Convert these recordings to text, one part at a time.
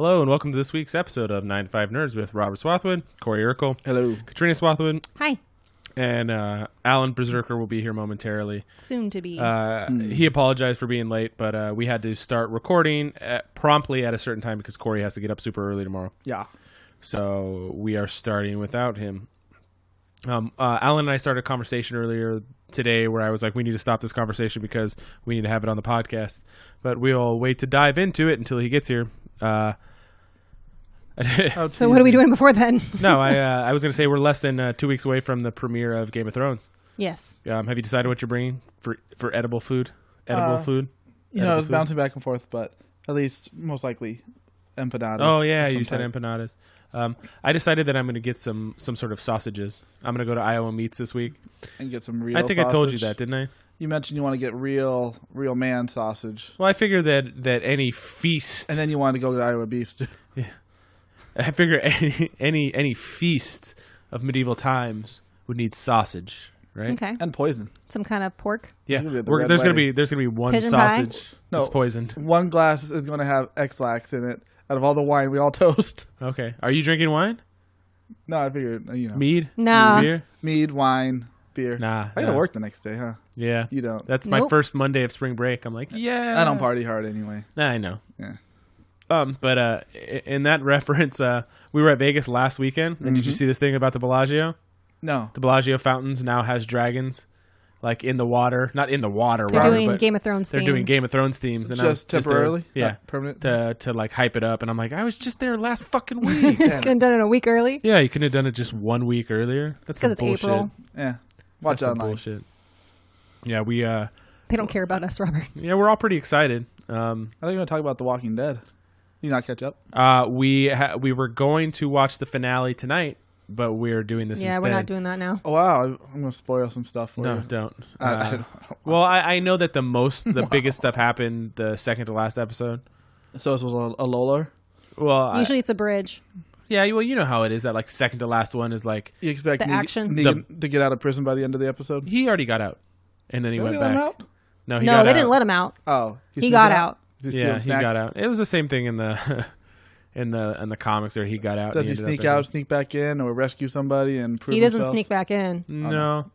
Hello and welcome to this week's episode of 9 to 5 Nerds with Robert Swathwood, Corey Urkel. Hello. Katrina Swathwood. Hi. And Alan Berserker will be here momentarily. Soon to be. He apologized for being late, but we had to start recording promptly at a certain time because Corey has to get up super early tomorrow. Yeah. So we are starting without him. Alan and I started a conversation earlier today where I was like, we need to stop this conversation because we need to have it on the podcast. But we'll wait to dive into it until he gets here. So what are we doing before then? No, I was going to say we're less than 2 weeks away from the premiere of Game of Thrones. Yes. Have you decided what you're bringing for edible food? Edible food? I was bouncing back and forth, but at least most likely empanadas. Oh, yeah, you said empanadas. I decided that I'm going to get some sort of sausages. I'm going to go to Iowa Meats this week. And get some real I think sausage. I told you that, didn't I? You mentioned you want to get real man sausage. Well, I figure that any feast... And then you want to go to Iowa Beefs, too. Yeah. I figure any feast of medieval times would need sausage, right? Okay. And poison. Some kind of pork. Yeah. There's gonna be one Pigeon sausage that's No. poisoned. One glass is going to have X-Lax in it. Out of all the wine we all toast. Okay. Are you drinking wine? No, I figured, Mead? No. Beer? Mead, wine, beer. Nah. I got to work the next day, huh? Yeah. You don't. That's my first Monday of spring break. I'm like, yeah. I don't party hard anyway. Nah, I know. Yeah. But in that reference, we were at Vegas last weekend, and did you see this thing about the Bellagio? No. The Bellagio fountains now has dragons, like in the water, not in the water. They're Robert, doing but Game of Thrones they're themes. doing Game of Thrones themes, and Just temporarily? Yeah, Not permanent? to like hype it up. And I'm like, I was just there last fucking week. Couldn't have done it a week early. Yeah, you couldn't have done it just 1 week earlier. That's some Because it's bullshit. April. Yeah. Watch That's some online. bullshit. Yeah, we They don't care about us, Robert. yeah, we're all pretty excited. I think we're going to talk about The Walking Dead. You not catch up? We were going to watch the finale tonight, but we're doing this instead. Yeah, we're not doing that now. Oh, wow. I'm going to spoil some stuff for No, you. don't. I don't Well, I know that the biggest stuff happened the second to last episode. So this was a Lola? Well, Usually it's a bridge. yeah, well, you know how it is. That like second to last one is like You expect The action? Negan to get out of prison by the end of the episode? he already got out, and then he went Did they let back. him out? No, he No, got they out. didn't let him out. Oh. He got out. Is he Yeah, he stealing got snacks? out. It was the same thing in the in the comics where he got out. Does and he ended up sneak out, sneak back in, or rescue somebody and prove He doesn't himself? sneak back in. No.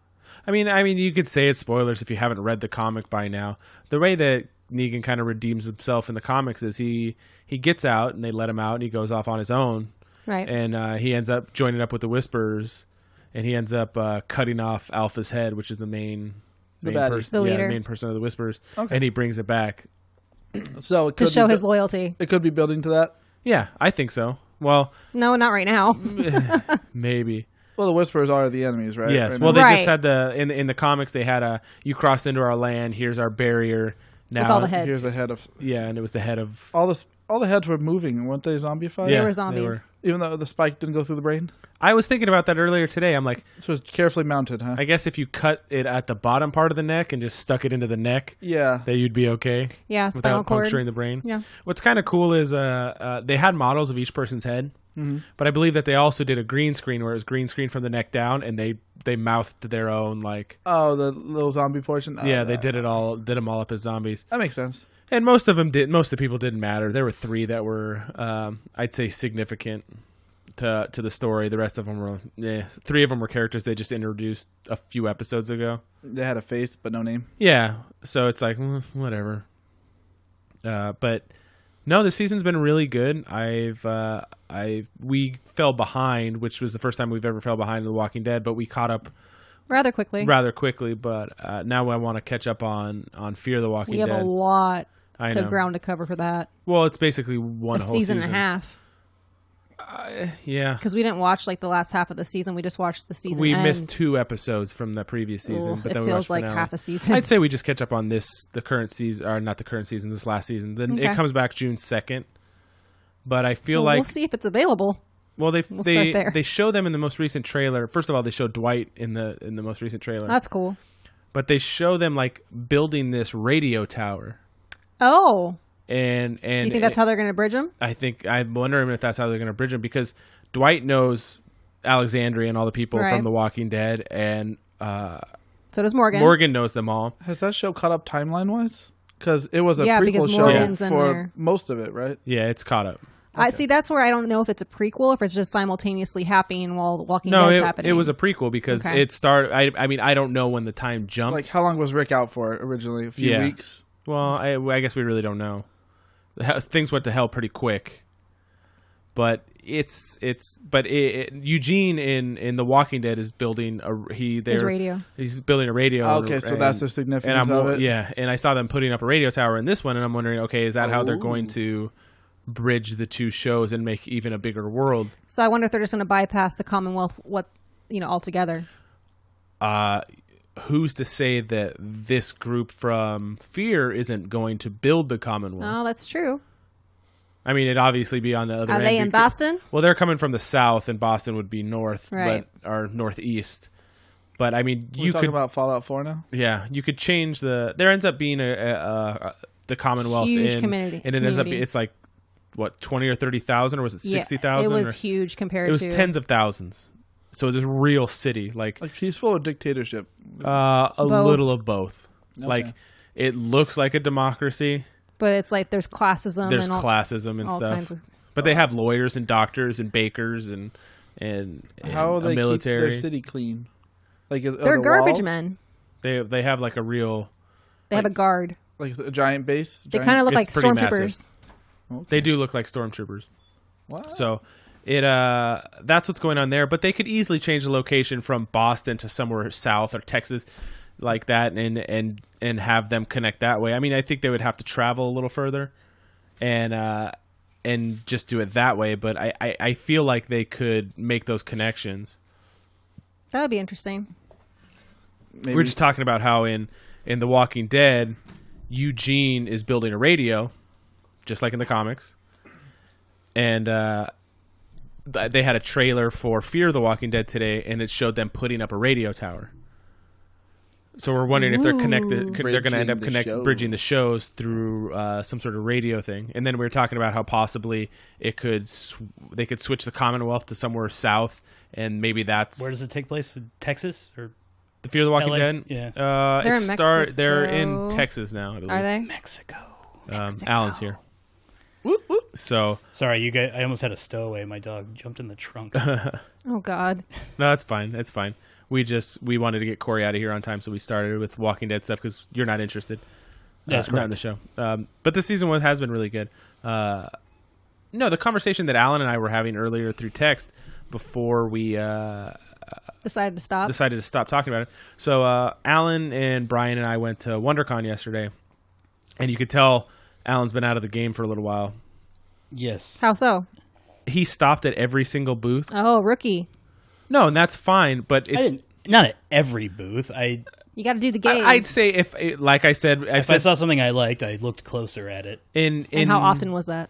I mean, you could say it's spoilers if you haven't read the comic by now. The way that Negan kind of redeems himself in the comics is he gets out and they let him out and he goes off on his own. Right. And he ends up joining up with the Whisperers, and he ends up cutting off Alpha's head, which is the main baddie. person, The leader. main person of the Whisperers, Okay. and he brings it back. So it to could show be his loyalty. It could be building to that. Yeah, I think so. Well, No, not right now. maybe. Well, the Whisperers are the enemies, right? Yes. Right Well, now. they just Right. had in the comics they had you crossed into our land. Here's our barrier. Now, With all the heads. Here's the head of yeah, and it was the head of. all the heads were moving, weren't they? Zombified. Yeah, were zombies. Even though the spike didn't go through the brain, I was thinking about that earlier today. I'm like, so it's carefully mounted, huh? I guess if you cut it at the bottom part of the neck and just stuck it into the neck, Yeah. that you'd be okay. Yeah, spinal Without cord. puncturing the brain. Yeah. What's kind of cool is they had models of each person's head, but I believe that they also did a green screen where it was green screen from the neck down, and they mouthed their own like. Oh, the little zombie portion. Yeah, they did them all up as zombies, That makes sense. and most of the people didn't matter. There were 3 that were I'd say significant to the story. The rest of them were 3 of them were characters they just introduced a few episodes ago. They had a face but no name. Yeah, so it's like whatever. But no, the season's been really good. We fell behind, which was the first time we've ever fell behind in The Walking Dead, but we caught up Rather quickly. rather quickly. But now I want to catch up on Fear the Walking We have Dead. a lot I to know. ground to cover for that. Well, it's basically one A whole season and a half. Yeah, Because we didn't watch like the last half of the season. We just watched the season we end. missed 2 episodes from the previous season, Ugh, but it then we feels watched like finale. half a season. I'd say we just catch up on the current season, or not the current season, this last season. Then Okay. it comes back June 2nd. But I feel Well, like we'll see if it's available. well, We'll start there. they show them in the most recent trailer. First of all, they show Dwight in the most recent trailer. That's cool. But they show them like building this radio tower. Oh, And do you think that's how they're going to bridge them? I'm wondering if that's how they're going to bridge them, because Dwight knows Alexandria and all the people Right. from The Walking Dead, and So does Morgan. Morgan knows them all. Has that show caught up timeline wise? Because it was a Yeah, prequel because show Morgan's in for there. most of it, right? Yeah, it's caught up. I see. That's where I don't know if it's a prequel, if it's just simultaneously happening while Walking No, Dead's happening. it was a prequel because it started. I mean, I don't know when the time jumped. Like, how long was Rick out for originally? A few weeks? Well, I guess we really don't know. Things went to hell pretty quick. But Eugene in The Walking Dead is building his radio. He's building a radio. Oh, okay, so that's the significance of it. Yeah, and I saw them putting up a radio tower in this one, and I'm wondering, okay, is that how they're going to bridge the two shows and make even a bigger world? So I wonder if they're just going to bypass the Commonwealth, altogether. Who's to say that this group from Fear isn't going to build the Commonwealth? Oh, that's true. I mean, it'd obviously be on the other end. Are they in Boston? Well, they're coming from the south, and Boston would be north, right. or northeast. But I mean, We're talking about Fallout 4 now. Yeah, you could change the. There ends up being the Commonwealth huge community, and it ends up it's like what 20 or 30,000, or was it 60,000? It was huge compared to. It was tens of thousands. So it was a real city, like peaceful or dictatorship. A little of both. Okay. Like it looks like a democracy. But it's like there's classism. There's and classism and all stuff. Kinds of, but they have lawyers and doctors and bakers and how they military. keep their city clean? Like they're garbage walls? men. They have like a real. They have a guard. Like a giant base. They kind of look like stormtroopers. Okay. They do look like stormtroopers. What? So that's what's going on there. But they could easily change the location from Boston to somewhere south or Texas, like that, and have them connect that way. I mean, I think they would have to travel a little further, and just do it that way. But I feel like they could make those connections. That would be interesting. Maybe. We're just talking about how in The Walking Dead, Eugene is building a radio, just like in the comics, and they had a trailer for Fear the Walking Dead today, and it showed them putting up a radio tower. So we're wondering if they're connected. They're going to end up bridging the shows through some sort of radio thing. And then we were talking about how possibly they could switch the Commonwealth to somewhere south, and maybe that's where does it take place? Texas or the Fear the Walking LA? Dead? Yeah, they're in Mexico. They're in Texas now. I believe. Are they? Mexico. Alan's here. Whoop, whoop. So sorry, you guys. I almost had a stowaway. My dog jumped in the trunk. Oh God. No, that's fine. That's fine. We wanted to get Corey out of here on time, so we started with Walking Dead stuff because you're not interested. That's not in the show. But the season one has been really good. No, the conversation that Alan and I were having earlier through text before we decided to stop talking about it. So Alan and Brian and I went to WonderCon yesterday, and you could tell Alan's been out of the game for a little while. Yes. How so? He stopped at every single booth. Oh, rookie. No, and that's fine, but it's not at every booth. You got to do the game. I'd say if I saw something I liked, I looked closer at it. And how often was that?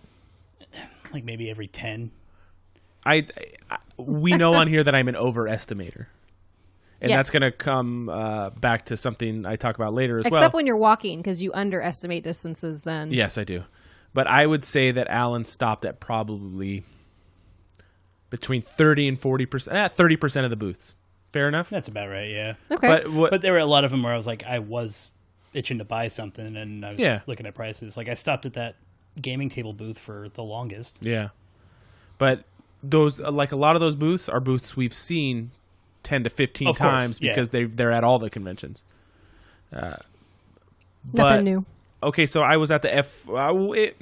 Like maybe every 10. We know on here that I'm an overestimator. And that's going to come back to something I talk about later as well. Except when you're walking, because you underestimate distances then. Yes, I do. But I would say that Alan stopped at probably between 30 and 40%, 30% of the booths. Fair enough? That's about right, yeah. Okay. But there were a lot of them where I was like, I was itching to buy something, and I was looking at prices. Like, I stopped at that gaming table booth for the longest. Yeah. But those, like a lot of those booths are booths we've seen 10 to 15 times because they're at all the conventions. Nothing new. Okay, so I was at the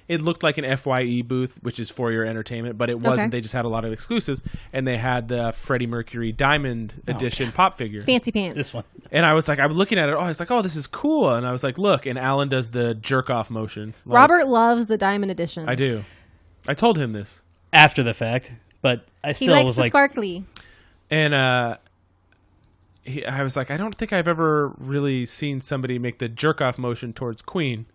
it looked like an FYE booth, which is for your entertainment, but it wasn't. They just had a lot of exclusives, and they had the Freddie Mercury Diamond Edition pop figure. Fancy pants. This one. And I was like, I was looking at it. I was like, oh, this is cool. And I was like, look. And Alan does the jerk off motion. Like, Robert loves the Diamond Edition. I do. I told him this after the fact, but I still was like sparkly. And I was like, I don't think I've ever really seen somebody make the jerk off motion towards Queen.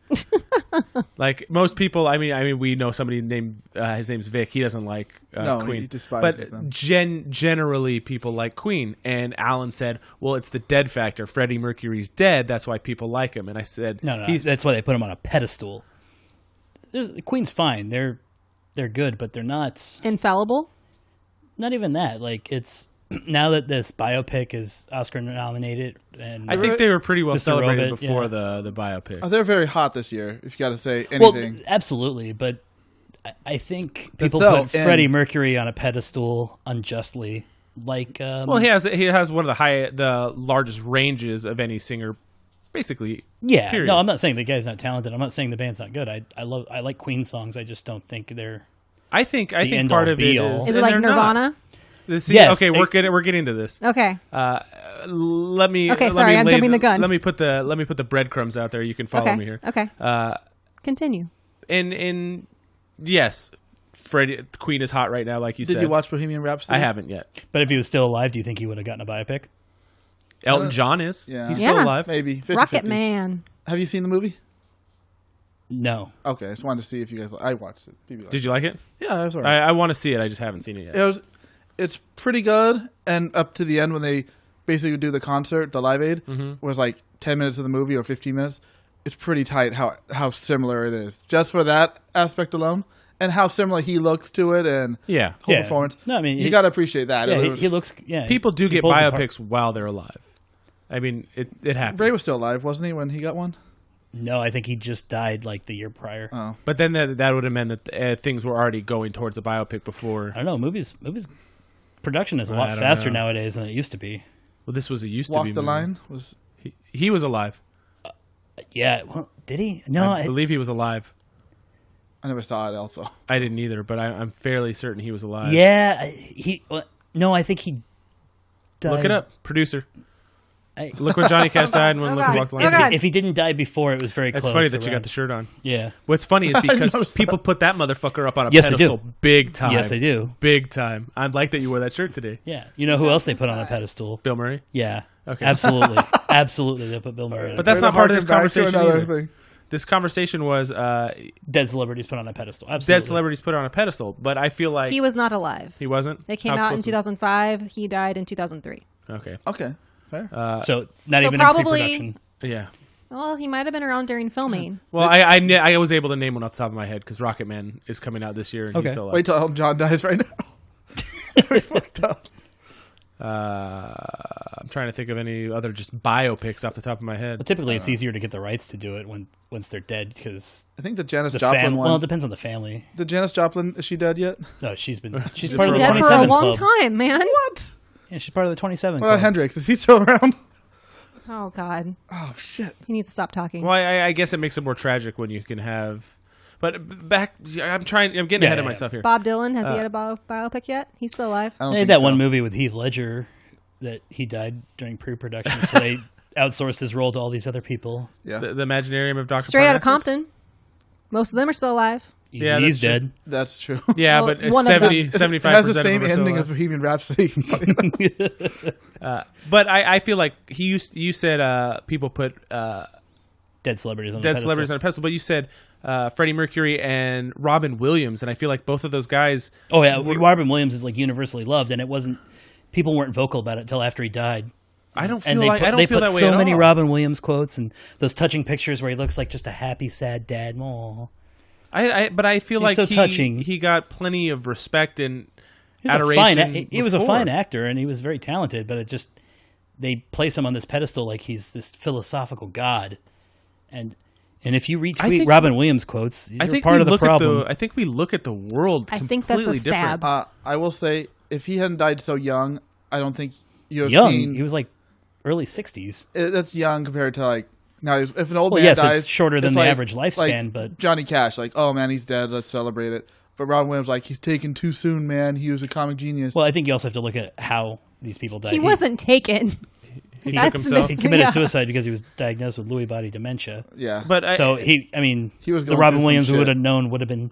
Like most people, I mean, we know somebody named his name's Vic. He doesn't like Queen, he despises them. Generally, people like Queen. And Alan said, "Well, it's the dead factor. Freddie Mercury's dead. That's why people like him." And I said, "No, that's why they put him on a pedestal." Queen's fine. They're good, but they're not infallible. Not even that. Like it's. Now that this biopic is Oscar nominated, and I think they were pretty well Mr. celebrated Robot, before the biopic. Oh, they're very hot this year. If you got to say anything, well, absolutely. But I think people So, put Freddie Mercury on a pedestal unjustly. Like, well, he has one of the largest ranges of any singer, basically. Yeah, period. no, I'm not saying the guy's not talented. I'm not saying the band's not good. I like Queen songs. I just don't think they're. I think end part all, of it be is. all. Is it like Nirvana? See, Yes. Okay, we're getting to this. Okay. Let me. Okay, let sorry, me I'm lay jumping the gun. Let me put the breadcrumbs out there. You can follow Okay. me here. Okay. Continue. And yes, Queen is hot right now, like you said. Did you watch Bohemian Rhapsody? I haven't yet. But if he was still alive, do you think he would have gotten a biopic? Elton John is. Yeah. He's still Yeah. alive. Maybe 50-50. Rocket Man. Have you seen the movie? No. Okay, I just wanted to see if you guys. I watched it. Maybe Did you like it? Yeah, it was alright. I want to see it. I just haven't seen it yet. It's pretty good, and up to the end when they basically do the concert, the Live Aid was like 10 minutes of the movie or 15 minutes. It's pretty tight how similar it is, just for that aspect alone, and how similar he looks to it, and whole performance. No, I mean you got to appreciate that. Yeah, he looks. Yeah, People do he get pulls the biopics while they're alive. I mean, it happens. Ray was still alive, wasn't he, when he got one? No, I think he just died like the year prior. Oh, But then that would have meant that things were already going towards a biopic before. I don't know. Movies production is a I lot don't faster know. nowadays than it used to be. Well, this was a used Walk to be the movie. Line was. He was alive. Yeah, well, did he? No, I believe he was alive. I never saw it. Also, I didn't either, but I'm fairly certain he was alive. yeah, he. No, I think he died. Look it up, producer. I- Look when Johnny Cash died and when Look God. Walk the Oh, Line. God. If he didn't die before, it was very It's close. funny that you got around. the shirt on. Yeah. What's funny is because noticed people put that motherfucker up on a Yes, they do. pedestal big time. Yes, they do. Big time. I like that you wore that shirt today. Yeah. You know who else they put on a pedestal? Bill Murray. Yeah. Okay. Absolutely. Absolutely. They put Bill Murray on But a that's not part of this Harken back to conversation another either. thing. This conversation was dead celebrities put on a pedestal. Absolutely. dead celebrities put on a pedestal, but I feel like He was not alive. he wasn't. They came How out in close is- 2005. He died in 2003. Okay. Okay, fair. So not So even probably- in pre-production. Yeah. Well, he might have been around during filming. Well, I was able to name one off the top of my head because Rocket Man is coming out this year and Okay. he's still alive. Wait till Elton John dies right now. We fucked up. I'm trying to think of any other just biopics off the top of my head. But typically, it's easier to get the rights to do it once they're dead because I think the Janis the Joplin family. one. Well, it depends on the family. The Janis Joplin, is she dead yet? No, she's She's part Been of the dead for a 27 long club. time, man. What? Yeah, she's part of the 27 What about club. Hendrix? Is he still around? Oh God, Oh shit! he needs to stop talking. Well, I guess it makes it more tragic when you can have. But back, I'm getting ahead of myself here. Bob Dylan, has he had a biopic yet? He's still alive. I don't They think had that so. one movie with Heath Ledger that he died during pre-production, so they outsourced his role to all these other people. Yeah, The Imaginarium of Dr. Straight out of Parnassus? Compton. Most of them are still alive. Yeah, He's that's dead. that's true. Yeah, Well, but it's one of them. 75% It has the of same them are still ending alive. as Bohemian Rhapsody. But I feel like you said people put Dead celebrities on the dead pedestal. celebrities on a pedestal, but you said Freddie Mercury and Robin Williams, and I feel like both of those guys. Oh yeah, Robin Williams is like universally loved, and it wasn't. People weren't vocal about it until after he died. I don't feel And they like put, I don't they feel put that way so at many all. Robin Williams quotes and those touching pictures where he looks like just a happy, sad dad. Aww. But I feel He's like so touching. he got plenty of respect and He was adoration. he was a before. fine actor, and he was very talented. But it just they place him on this pedestal like he's this philosophical god, and if you retweet think- Robin Williams quotes, you're I think part we of the look problem. I think we look at the world. I think that's a completely different. stab. I will say, if he hadn't died so young, I don't think you have Young, seen. he was like early 60s. That's young compared to like now. If an old Well, man yes, dies, it's shorter than it's the like- average lifespan, like but Johnny Cash, like, oh man, he's dead. Let's celebrate it. But Robin Williams, like, he's taken too soon, man. He was a comic genius. well, I think you also have to look at how these people died. He wasn't taken. He That's took himself. the- He committed Yeah. suicide because he was diagnosed with Lewy body dementia. yeah, But So he He was the going Robin through some Williams we shit. would have known would have been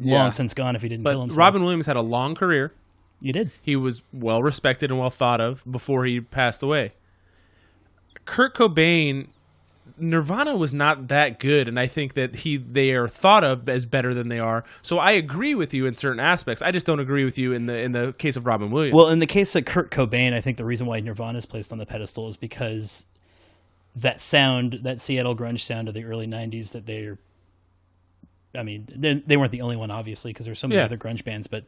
Yeah. long since gone if he didn't kill but himself. Robin Williams had a long career. you did. He was well respected and well thought of before he passed away. Kurt Cobain, Nirvana was not that good, and I think that they are thought of as better than they are. So I agree with you in certain aspects. I just don't agree with you in the case of Robin Williams. Well, in the case of Kurt Cobain, I think the reason why Nirvana is placed on the pedestal is because that sound, that Seattle grunge sound of the early 90s that they're... I mean, they weren't the only one, obviously, because there's so many Yeah. other grunge bands, but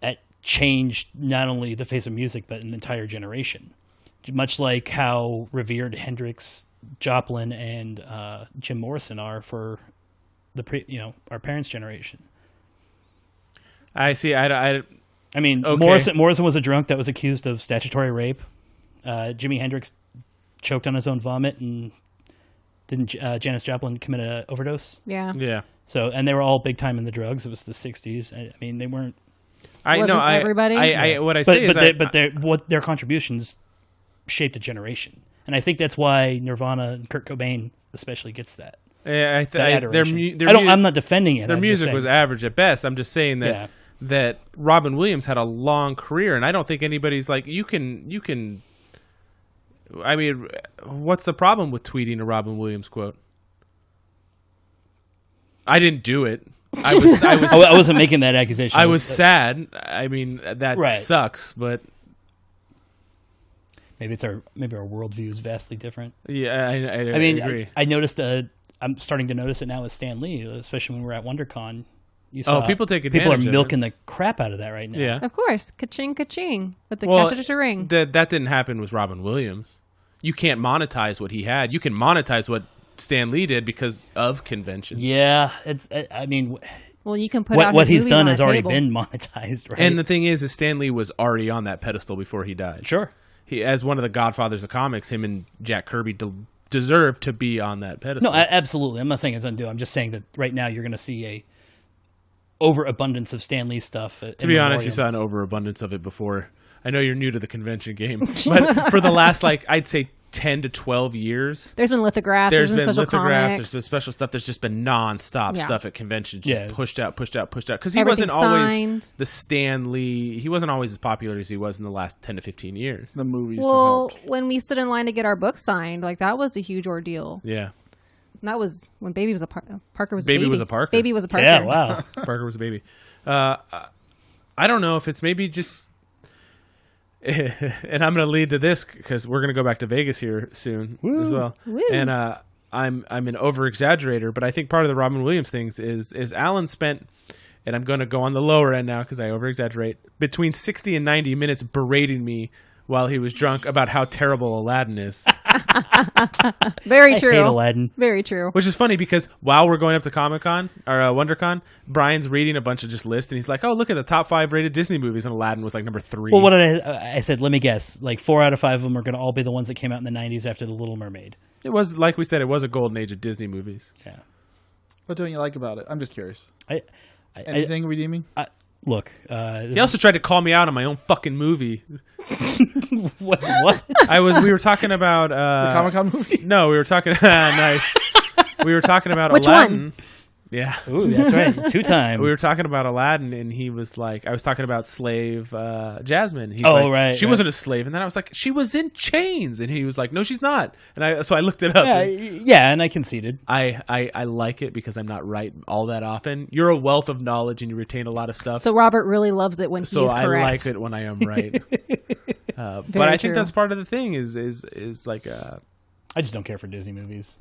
that changed not only the face of music, but an entire generation. Much like how revered Hendrix, Joplin, and Jim Morrison are for our parents' generation. I see. I mean, Okay. Morrison was a drunk that was accused of statutory rape. Jimi Hendrix choked on his own vomit, and didn't Janis Joplin commit an overdose? Yeah. Yeah. So, and they were all big time in the drugs. It was the 60s. I mean, they weren't. I know. Wasn't everybody? What I say is, their contributions shaped a generation, and I think that's why Nirvana and Kurt Cobain especially gets that. Yeah, I'm not defending it. Their I'm music was average at best. I'm just saying that Yeah. that Robin Williams had a long career, and I don't think anybody's like you can. I mean, what's the problem with tweeting a Robin Williams quote? I didn't do it. I wasn't making that accusation. I was sad. I mean, that Right. sucks, but maybe our worldview is vastly different. yeah, I mean, agree. I noticed. I'm starting to notice it now with Stan Lee, especially when we were at WonderCon. You saw people take People advantage are of milking the crap out of that right now. Yeah. Of course. Ka-ching, ka-ching. With the Well, cash ring. that didn't happen with Robin Williams. You can't monetize what he had. You can monetize what Stan Lee did because of conventions. Yeah, I mean, Well, you can put out what his he's movies done on has a already table. been monetized, right? And the thing is Stan Lee was already on that pedestal before he died. Sure. He, as one of the godfathers of comics, him and Jack Kirby deserve to be on that pedestal. No, absolutely. I'm not saying it's undue. I'm just saying that right now you're going to see a overabundance of Stan Lee stuff. To be honest, you saw an overabundance of it before. I know you're new to the convention game, but for the last, I'd say 10 to 12 years, There's been lithographs. There's been special lithographs, comics. there's been special stuff. There's just been non-stop Yeah. stuff at conventions, just Yeah. pushed out. Because he Everything wasn't always signed. the Stan Lee. He wasn't always as popular as he was in the last 10 to 15 years. The movies. Well, have helped. when we stood in line to get our book signed, that was a huge ordeal. Yeah, And that was when Baby was a Parker was a Baby baby. was a Parker. Baby was a Parker. Yeah, wow. Parker was a baby. I don't know if it's maybe just. And I'm going to lead to this because we're going to go back to Vegas here soon as well. Woo. And I'm an over exaggerator, but I think part of the Robin Williams things is Alan spent, and I'm going to go on the lower end now because I over exaggerate, between 60 and 90 minutes berating me while he was drunk about how terrible Aladdin is. Very I true. hate Aladdin. Very true. Which is funny because while we're going up to Comic-Con or WonderCon, Brian's reading a bunch of just lists and he's like, "Oh, look at the top 5 rated Disney movies," and Aladdin was number 3. Well, what did I said? Let me guess. 4 out of 5 of them are going to all be the ones that came out in the 90s after The Little Mermaid. It was, like we said, it was a golden age of Disney movies. Yeah. What don't you like about it? I'm just curious. I Anything redeeming? look. He also tried to call me out on my own fucking movie. What? We were talking about The Comic-Con movie? No, we were talking nice. We were talking about Which Aladdin. one? Yeah. Ooh, that's right. 2-time. We were talking about Aladdin, and he was like, I was talking about slave Jasmine. He's Oh, like, right, she right. wasn't a slave. And then I was like, she was in chains. And he was like, no, she's not. And so I looked it up. Yeah, and I conceded. I like it because I'm not right all that often. You're a wealth of knowledge, and you retain a lot of stuff. So Robert really loves it when So he's I correct. like it when I am right. But Very I think true. that's part of the thing is like I just don't care for Disney movies.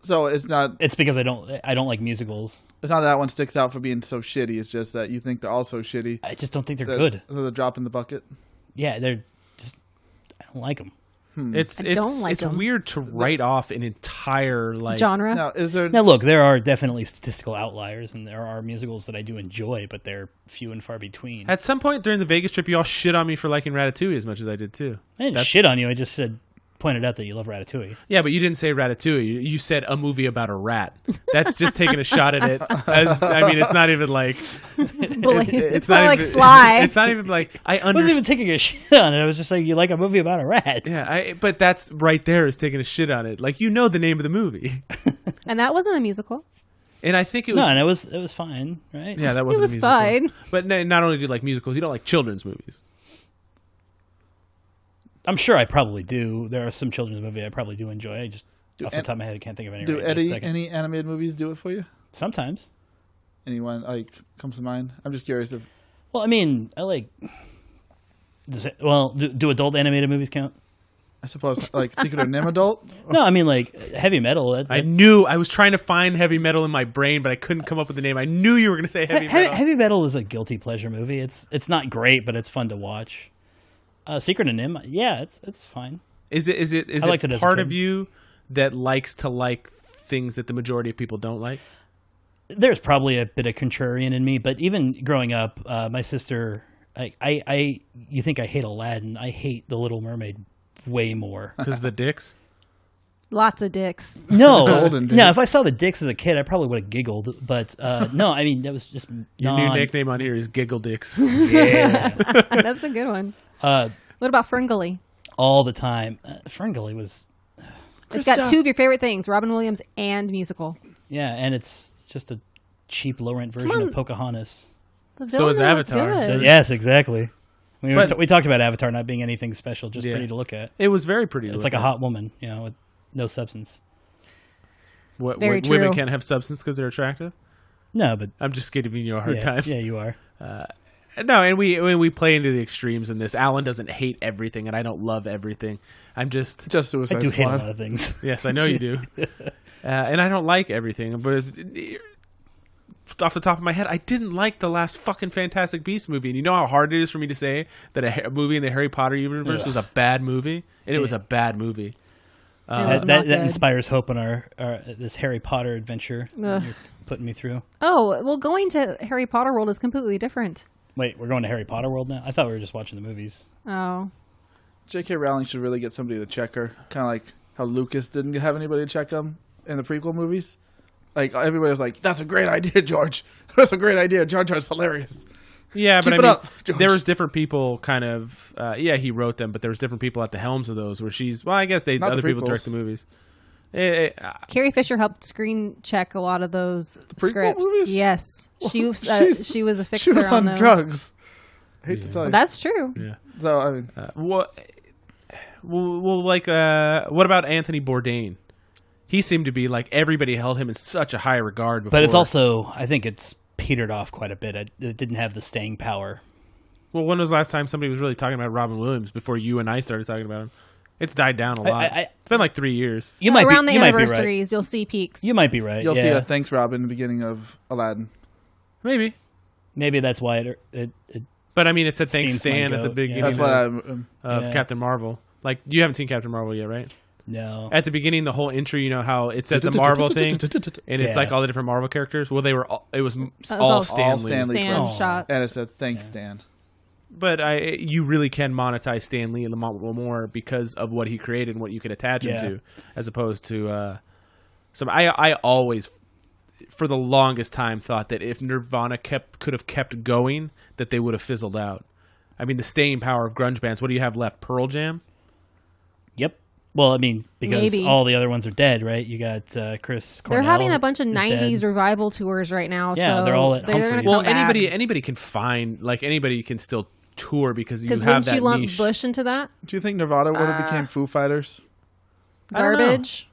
So it's not It's because I don't like musicals. that one sticks out for being so shitty. It's just that you think they're all so shitty. I just don't think they're that good. They're the drop in the bucket. Yeah, they're just. I don't like them. it's don't like it's 'em. weird to write off an entire Genre. Now, is there? Now, look, there are definitely statistical outliers, and there are musicals that I do enjoy, but they're few and far between. At some point during the Vegas trip, you all shit on me for liking Ratatouille as much as I did too. I didn't shit on you. I just pointed out that you love Ratatouille. Yeah, but you didn't say Ratatouille. You said a movie about a rat. That's just taking a shot at it. It's not even like It's not not like even, Sly. It's not even like I I wasn't even understand. taking a shit on it. I was just saying you like a movie about a rat. Yeah, but that's right there is taking a shit on it. Like you know the name of the movie, And that wasn't a musical. and I think it was. No, and it was fine, right? Yeah, that wasn't was a musical. fine. But not only do you like musicals, you don't like children's movies. I'm sure I probably do. There are some children's movies I probably do enjoy. I just off the and- top of my head, I can't think of any. Do right this second. any animated movies do it for you? Sometimes. Anyone comes to mind? I'm just curious if Well, I mean, I like. Do adult animated movies count? I suppose Secret of NIMH Adult. No, I mean heavy metal. I knew I was trying to find heavy metal in my brain, but I couldn't come up with the name. I knew you were going to say heavy metal. Heavy metal is a guilty pleasure movie. It's not great, but it's fun to watch. Secret of NIMH, yeah, it's fine. Is I liked it it as a part kid. of you that likes to like things that the majority of people don't like? there's probably a bit of contrarian in me, but even growing up, my sister, you think I hate Aladdin? I hate The Little Mermaid way more. Because the dicks? Lots of dicks. No, Golden no. If I saw the dicks as a kid, I probably would have giggled. But no, I mean that was just Your new nickname on here is Giggledicks. Yeah, That's a good one. What about Ferngully? all the time. Ferngully was It's got two of your favorite things, Robin Williams and musical. and it's just a cheap low rent version of Pocahontas. The So is villain was Avatar. good. So, yes, exactly. We But- talked about Avatar not being anything special, just Yeah. pretty to look at. It was very pretty. It's like a hot woman, with no substance. Very Women true. can't have substance because they're attractive? No, but I'm just giving you a hard yeah, time. yeah, you are. No, and we play into the extremes in this. Alan doesn't hate everything, and I don't love everything. I'm just Just I Suicide do hate a Squad. lot of things. yes, I know you do, and I don't like everything. But off the top of my head, I didn't like the last fucking Fantastic Beasts movie. And you know how hard it is for me to say that a movie in the Harry Potter universe was a bad movie, and it was a bad movie. It was That not good. inspires hope in our this Harry Potter adventure Ugh. you're putting me through. Oh, well, going to Harry Potter World is completely different. Wait, we're going to Harry Potter World now? I thought we were just watching the movies. Oh. J.K. Rowling should really get somebody to check her. Kind of like how Lucas didn't have anybody to check him in the prequel movies. Like, everybody was like, that's a great idea, George. That's a great idea. Jar Jar's hilarious. Yeah, but Keep I it mean, up, George. there was different people. Kind of, he wrote them, but there was different people at the helms of those. Where she's, well, I guess Not the other people prequels. direct the movies. Carrie Fisher helped screen check a lot of those prequel scripts. movies? Yes. She was she was a fixer She was on those. drugs. I hate to tell you. That's true. Yeah. So, I mean, What about Anthony Bourdain? He seemed to be like everybody held him in such a high regard. Before. But it's also, I think it's petered off quite a bit. It didn't have the staying power. Well, when was the last time somebody was really talking about Robin Williams before you and I started talking about him? It's died down a lot. It's been like 3 years. You might Around be, the you might be right. anniversaries, you'll see peaks. You might be right. you'll see yeah. a Thanks Robin in the beginning of Aladdin. Maybe. Maybe that's why it But I mean, it said thanks Steams might Stan at the go, beginning yeah. That's why of Yeah. Captain Marvel. Like, you haven't seen Captain Marvel yet, right? no. At the beginning, the whole intro, you know how it says the Marvel thing, and it's Yeah. like all the different Marvel characters. Well, it was all all Stan Lee. Stan Lee Sand credits. shots. And it said, thanks, Stan. But you really can monetize Stan Lee a lot more because of what he created and what you can attach him Yeah. to, as opposed to some. I always, for the longest time, thought that if Nirvana could have kept going, that they would have fizzled out. I mean, the staying power of grunge bands. What do you have left? Pearl Jam. Yep. Well, I mean, because Maybe. all the other ones are dead, right? You got Chris Cornell. They're having a bunch of is 90s dead. revival tours right now. Yeah, so they're all at gonna Humphreys. come Well, back. anybody can find, like, anybody can still tour because you Because have wouldn't that you lump niche. Bush into that? Do you think Nirvana would have became Foo Fighters? I don't know. Garbage?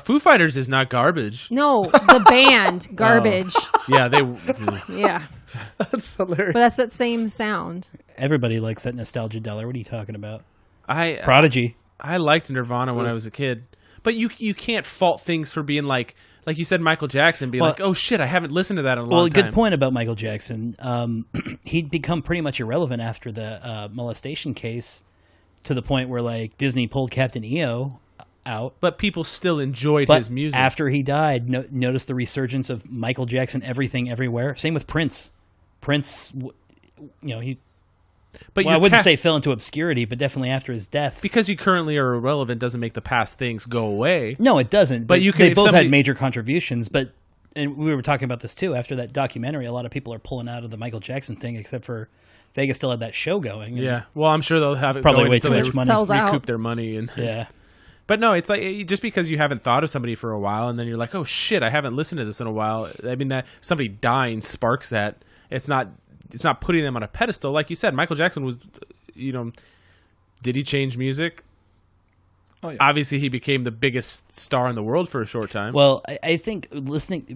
Foo Fighters is not garbage. No, the band. Garbage. Yeah, they. Yeah. That's hilarious. But that's that same sound. Everybody likes that nostalgia dollar. What are you talking about? Prodigy. Prodigy. I liked Nirvana when I was a kid, but you can't fault things for being like you said, Michael Jackson being Well- like, oh shit, I haven't listened to that in a Well, long time. good point about Michael Jackson. He'd become pretty much irrelevant after the molestation case, to the point where like Disney pulled Captain EO out. But people still enjoyed But his music. after he died, notice the resurgence of Michael Jackson, everything, everywhere. Same with Prince. Prince, he. but Well, I you wouldn't can't- say fell into obscurity, but definitely after his death. because you currently are irrelevant doesn't make the past things go away. No, it doesn't. But you can- They if both somebody- had major contributions, and we were talking about this too. After that documentary, a lot of people are pulling out of the Michael Jackson thing, except for Vegas still had that show going. and- Yeah, well, I'm sure they'll have it Probably going way until too they much money. Sells out. recoup their money and yeah. But no, it's like just because you haven't thought of somebody for a while, and then you're like, "Oh shit, I haven't listened to this in a while." I mean, that somebody dying sparks that. It's not putting them on a pedestal, like you said. Michael Jackson was, did he change music? Oh, yeah. Obviously, he became the biggest star in the world for a short time. Well, I think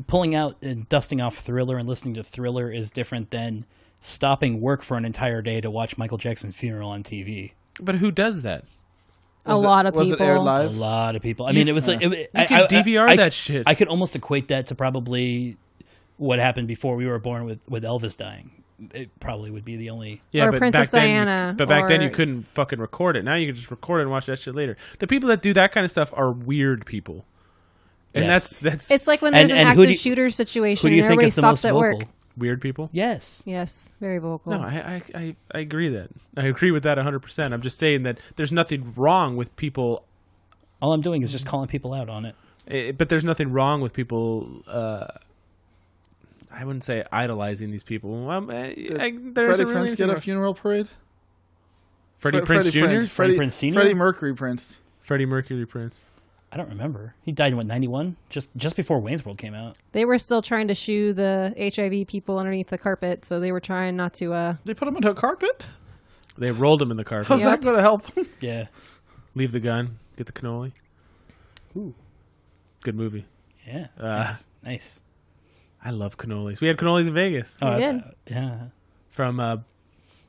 pulling out and dusting off Thriller and listening to Thriller is different than stopping work for an entire day to watch Michael Jackson's funeral on TV. But who does that? A lot of was people. it aired A live? lot of people. I mean, it was like You can DVR that shit. I could almost equate that to probably what happened before we were born with Elvis dying. It probably would be the only. Yeah, Or but Princess back then, Diana, but back then or- you couldn't fucking record it. Now you can just record it and watch that shit later. The people that do that kind of stuff are weird people. And Yes. that's It's like when there's And an who do active you- shooter Who situation do you and think everybody is the stops most at vocal? work. weird people. Yes. Yes, very vocal. No, I agree that I agree with that 100%. I'm just saying that there's nothing wrong with people, All I'm doing is just calling people out on it. but there's nothing wrong with people. I wouldn't say idolizing these people. Freddie There's Prinze get a funeral parade? Freddie Prinze Jr. Freddie Prinze Sr.? Freddie Mercury Prince. Freddie Mercury Prince. I don't remember. He died in, what, 91? Just before Wayne's World came out. They were still trying to shoo the HIV people underneath the carpet, so they were trying not to. They put him into a carpet? They rolled him in the carpet. How's that going to help? Yeah. Leave the gun. Get the cannoli. Ooh. Good movie. Yeah. Nice. I love cannolis. We had cannolis in Vegas We did. Yeah. from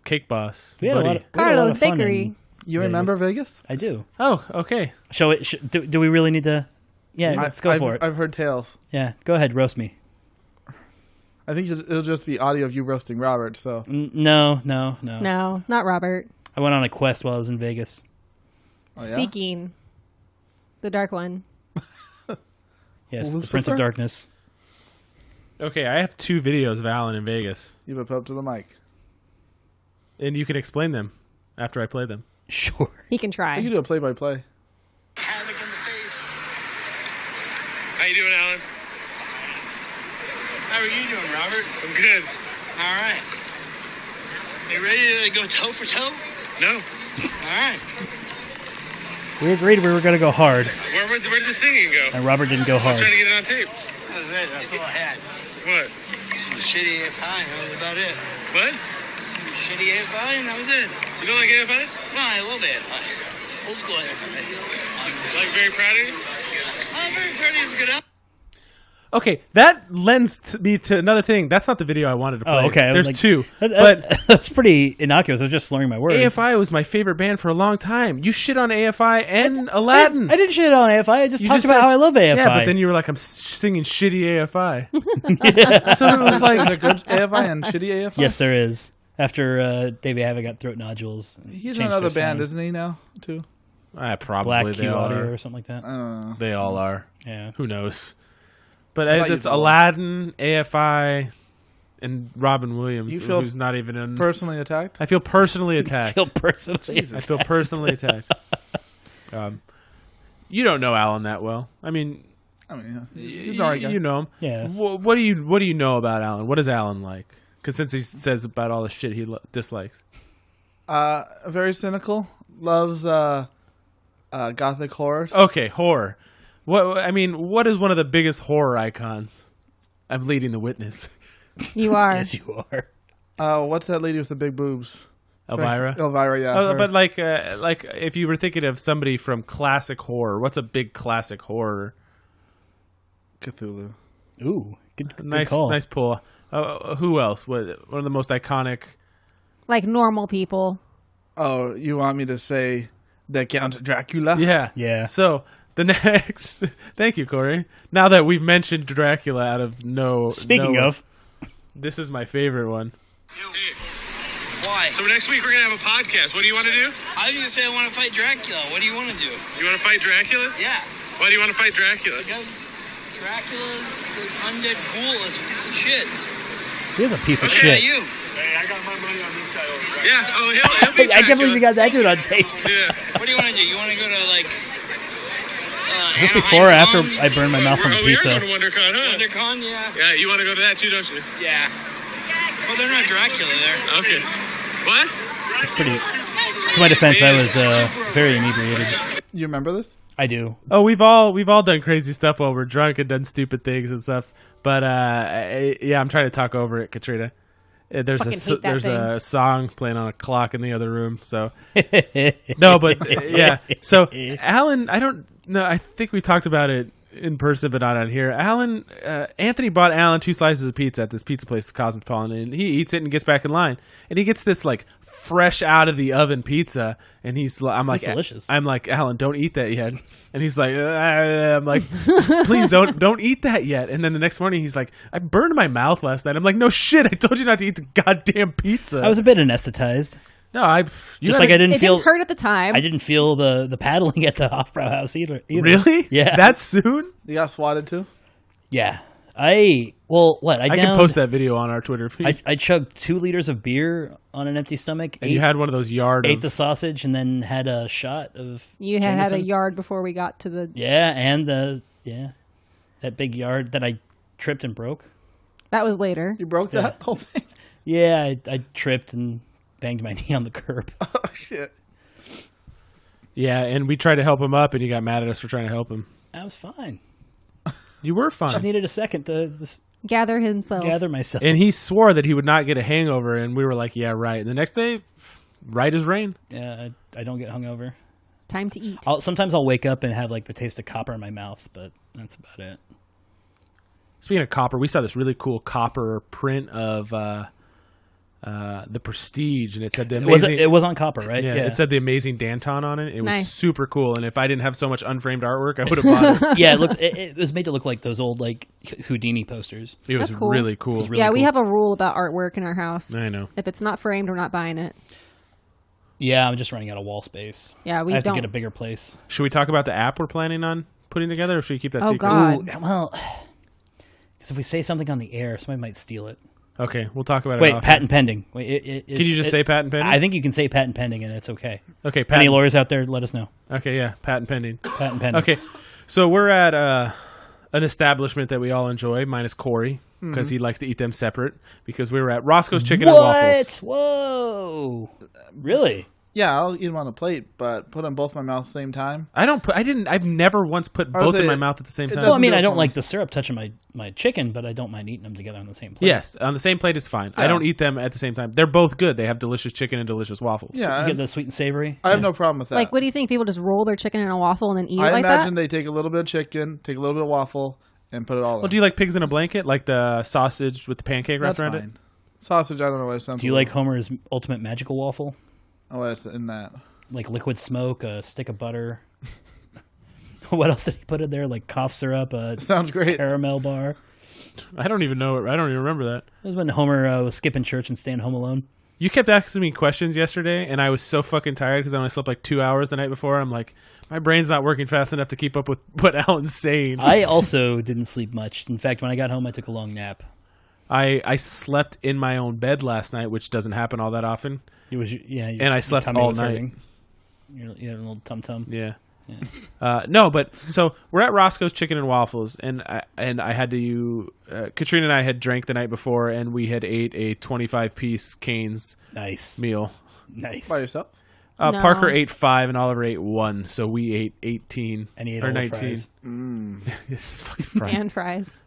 Cake Boss. We had a Buddy. lot of, we had a lot Carlos of fun Bakery. in You Vegas. remember Vegas? I do. Oh, okay. Do we really need to? Yeah, let's go for it. I've heard tales. Yeah, go ahead, roast me. I think it'll just be audio of you roasting Robert. So No. No, not Robert. I went on a quest while I was in Vegas. Oh, yeah? Seeking the Dark One. Yes, Lucifer? the Prince of Darkness. Okay, I have 2 videos of Alan in Vegas, you whip up to the mic. and you can explain them after I play them. Sure. He can try. You can do a play-by-play. Havoc in the face. How you doing, Alan? How are you doing, Robert? I'm good. All right. You ready to go toe for toe? No. All right. We agreed we were going to go hard, Where did the singing go? and Robert didn't go I was hard. trying to get it on tape. That was it. That's all I had. What? Some shitty AFI. That was about it. What? Some shitty AFI, and that was it. You don't like AFI? No, I love AFI. Old school AFI. Like very proud of you? I'm very proud of you. It's a good album. Okay, that lends me to another thing. That's not the video I wanted to play. Oh, okay. I was There's like- 2. But But that's pretty innocuous. I was just slurring my words. AFI was my favorite band for a long time. You shit on AFI and Aladdin. I didn't shit on AFI. I just You talked just about said- how I love AFI. Yeah, but then you were like, I'm singing shitty AFI. So it was Is like, there good AFI and shitty AFI? Yes, there is. After David Havoc got throat nodules. He's changed in another their band, sound. isn't he now, too? probably Black they Q Audio are. or something like that. I don't know. They all are. Yeah. Who knows? But How about it's you, Paul? Aladdin, AFI, and Robin Williams, You feel who's not even in. Personally attacked? I feel personally attacked. Feel personally. I feel personally attacked. You don't know Alan that well. I mean, Yeah. He's an alright guy. you know him. Yeah. What do you know about Alan? What is Alan like? Because since he says about all the shit he dislikes. Very cynical. Loves gothic horrors. Okay, horror. What is one of the biggest horror icons? I'm leading the witness. You are. Yes, you are. What's that lady with the big boobs? Elvira. Elvira, yeah. Oh, her. but like if you were thinking of somebody from classic horror, what's a big classic horror? Cthulhu. Ooh, good Nice, call. nice pull. Who else? One of the most iconic. Like normal people. Oh, you want me to say the Count Dracula? Yeah, Yeah. So the next, thank you, Corey. Now that we've mentioned Dracula out of Speaking of, this is my favorite one. Hey, Why? so next week we're going to have a podcast. What do you want to do? I was going to say I want to fight Dracula. What do you want to do? You want to fight Dracula? Yeah. Why do you want to fight Dracula? Because Dracula's an undead ghoul. It's a piece of shit. he is a piece of Okay, Yeah, shit. you. Hey, I got my money on this guy over there. Yeah, oh, he'll be I can't believe you got that dude on tape. Yeah. What do you want to do? You want to go to, like, Is this Anaheim before or after Con? I burned my mouth on the We are pizza? going to WonderCon, huh? WonderCon? Yeah. Yeah, you want to go to that too, don't you? Yeah. Well, they're not Dracula there. Okay. What? Pretty. To my defense, I was very inebriated. You remember this? I do. Oh, we've all done crazy stuff while we're drunk and done stupid things and stuff. But yeah, I'm trying to talk over it, Katrina. There's Fucking hate that there's thing. a song playing on a clock in the other room. So no, but yeah. So Alan, I don't know. I think we talked about it in person, but not on here. Alan, Anthony bought Alan 2 slices of pizza at this pizza place, the Cosmopolitan, and he eats it and gets back in line, and he gets this like fresh out of the oven pizza, and I'm like, delicious. I'm like, Alan, don't eat that yet, and he's like, I'm like, please don't eat that yet. And then the next morning he's like, I burned my mouth last night. I'm like, no shit, I told you not to eat the goddamn pizza. I was a bit anesthetized. No, I Just like I didn't It feel didn't hurt at the time. I didn't feel the paddling at the Hofbrau house either. Really? Yeah. That soon? You got swatted too? Yeah. I can post that video on our Twitter feed. I chugged 2 liters of beer on an empty stomach. And you had one of those ate the sausage and then had a shot of You had a Jameson. yard before we got to the. Yeah, and that big yard that I tripped and broke. That was later. You broke that whole thing? Yeah, I tripped and banged my knee on the curb. Oh, shit. Yeah, and we tried to help him up, and he got mad at us for trying to help him. I was fine. You were I fine. needed a second to Gather himself. gather myself. And he swore that he would not get a hangover, and we were like, yeah, right. And the next day, right as rain. Yeah, I don't get hungover. Time to eat. Sometimes I'll wake up and have like the taste of copper in my mouth, but that's about it. Speaking of copper, we saw this really cool copper print of the Prestige, and it said the amazing. It was on copper, right? Yeah, it said the amazing Danton on it. It was Nice. super cool, and if I didn't have so much unframed artwork, I would have bought it. Yeah, it was made to look like those old like Houdini posters. It was That's cool. really cool. really yeah, we cool. have a rule about artwork in our house. I know. If it's not framed, we're not buying it. Yeah, I'm just running out of wall space. Yeah, we I have don't. to get a bigger place. Should we talk about the app we're planning on putting together, or should we keep that Oh, secret? God. Ooh, well, because if we say something on the air, somebody might steal it. Okay, we'll talk about it. Wait, off. patent pending. Wait, Can you just say patent pending? I think you can say patent pending, and it's okay. Okay, Any patent. lawyers out there, let us know. Okay, yeah, patent pending. Patent pending. Okay, so we're at an establishment that we all enjoy, minus Corey, because he likes to eat them separate. Because we were at Roscoe's Chicken and Waffles. Whoa! Really? Yeah, I'll eat them on a plate, but put them both in my mouth at the same time. I've never once put Or both is in my it- mouth at the same it time. Well, I doesn't mean, do it I don't for like me. the syrup touching my chicken, but I don't mind eating them together on the same plate. Yes, on the same plate is fine. I Yeah. don't eat them at the same time. They're both good. They have delicious chicken and delicious waffles. Yeah, You get the sweet and savory. I have no problem with that. Like, what do you think? People just roll their chicken in a waffle and then eat it I like imagine that? they take a little bit of chicken, take a little bit of waffle, and put it all Well, in. do you like pigs in a blanket, like the sausage with the pancake wrapped That's around fine. it? Sausage, I don't know what it sounds Do you like Homer's ultimate magical waffle? Oh, that's in that. Like liquid smoke, a stick of butter. What else did he put in there? Like cough syrup, a Sounds great. caramel bar. I don't even know. I don't even remember that. That was when Homer was skipping church and staying home alone. You kept asking me questions yesterday, and I was so fucking tired because I only slept like 2 hours the night before. I'm like, my brain's not working fast enough to keep up with what Alan's saying. I also didn't sleep much. In fact, when I got home, I took a long nap. I slept in my own bed last night, which doesn't happen all that often. It was And I slept your tummy all was night. hurting. You had a little tum tum. Yeah. No, but so we're at Roscoe's Chicken and Waffles, and I had to. Katrina and I had drank the night before, and we had ate a 25-piece Cane's Nice, meal. nice. By yourself? No. Parker ate 5, and Oliver ate 1, so we ate 18 And he ate or all the 19. fries. It's fucking fries. And fries.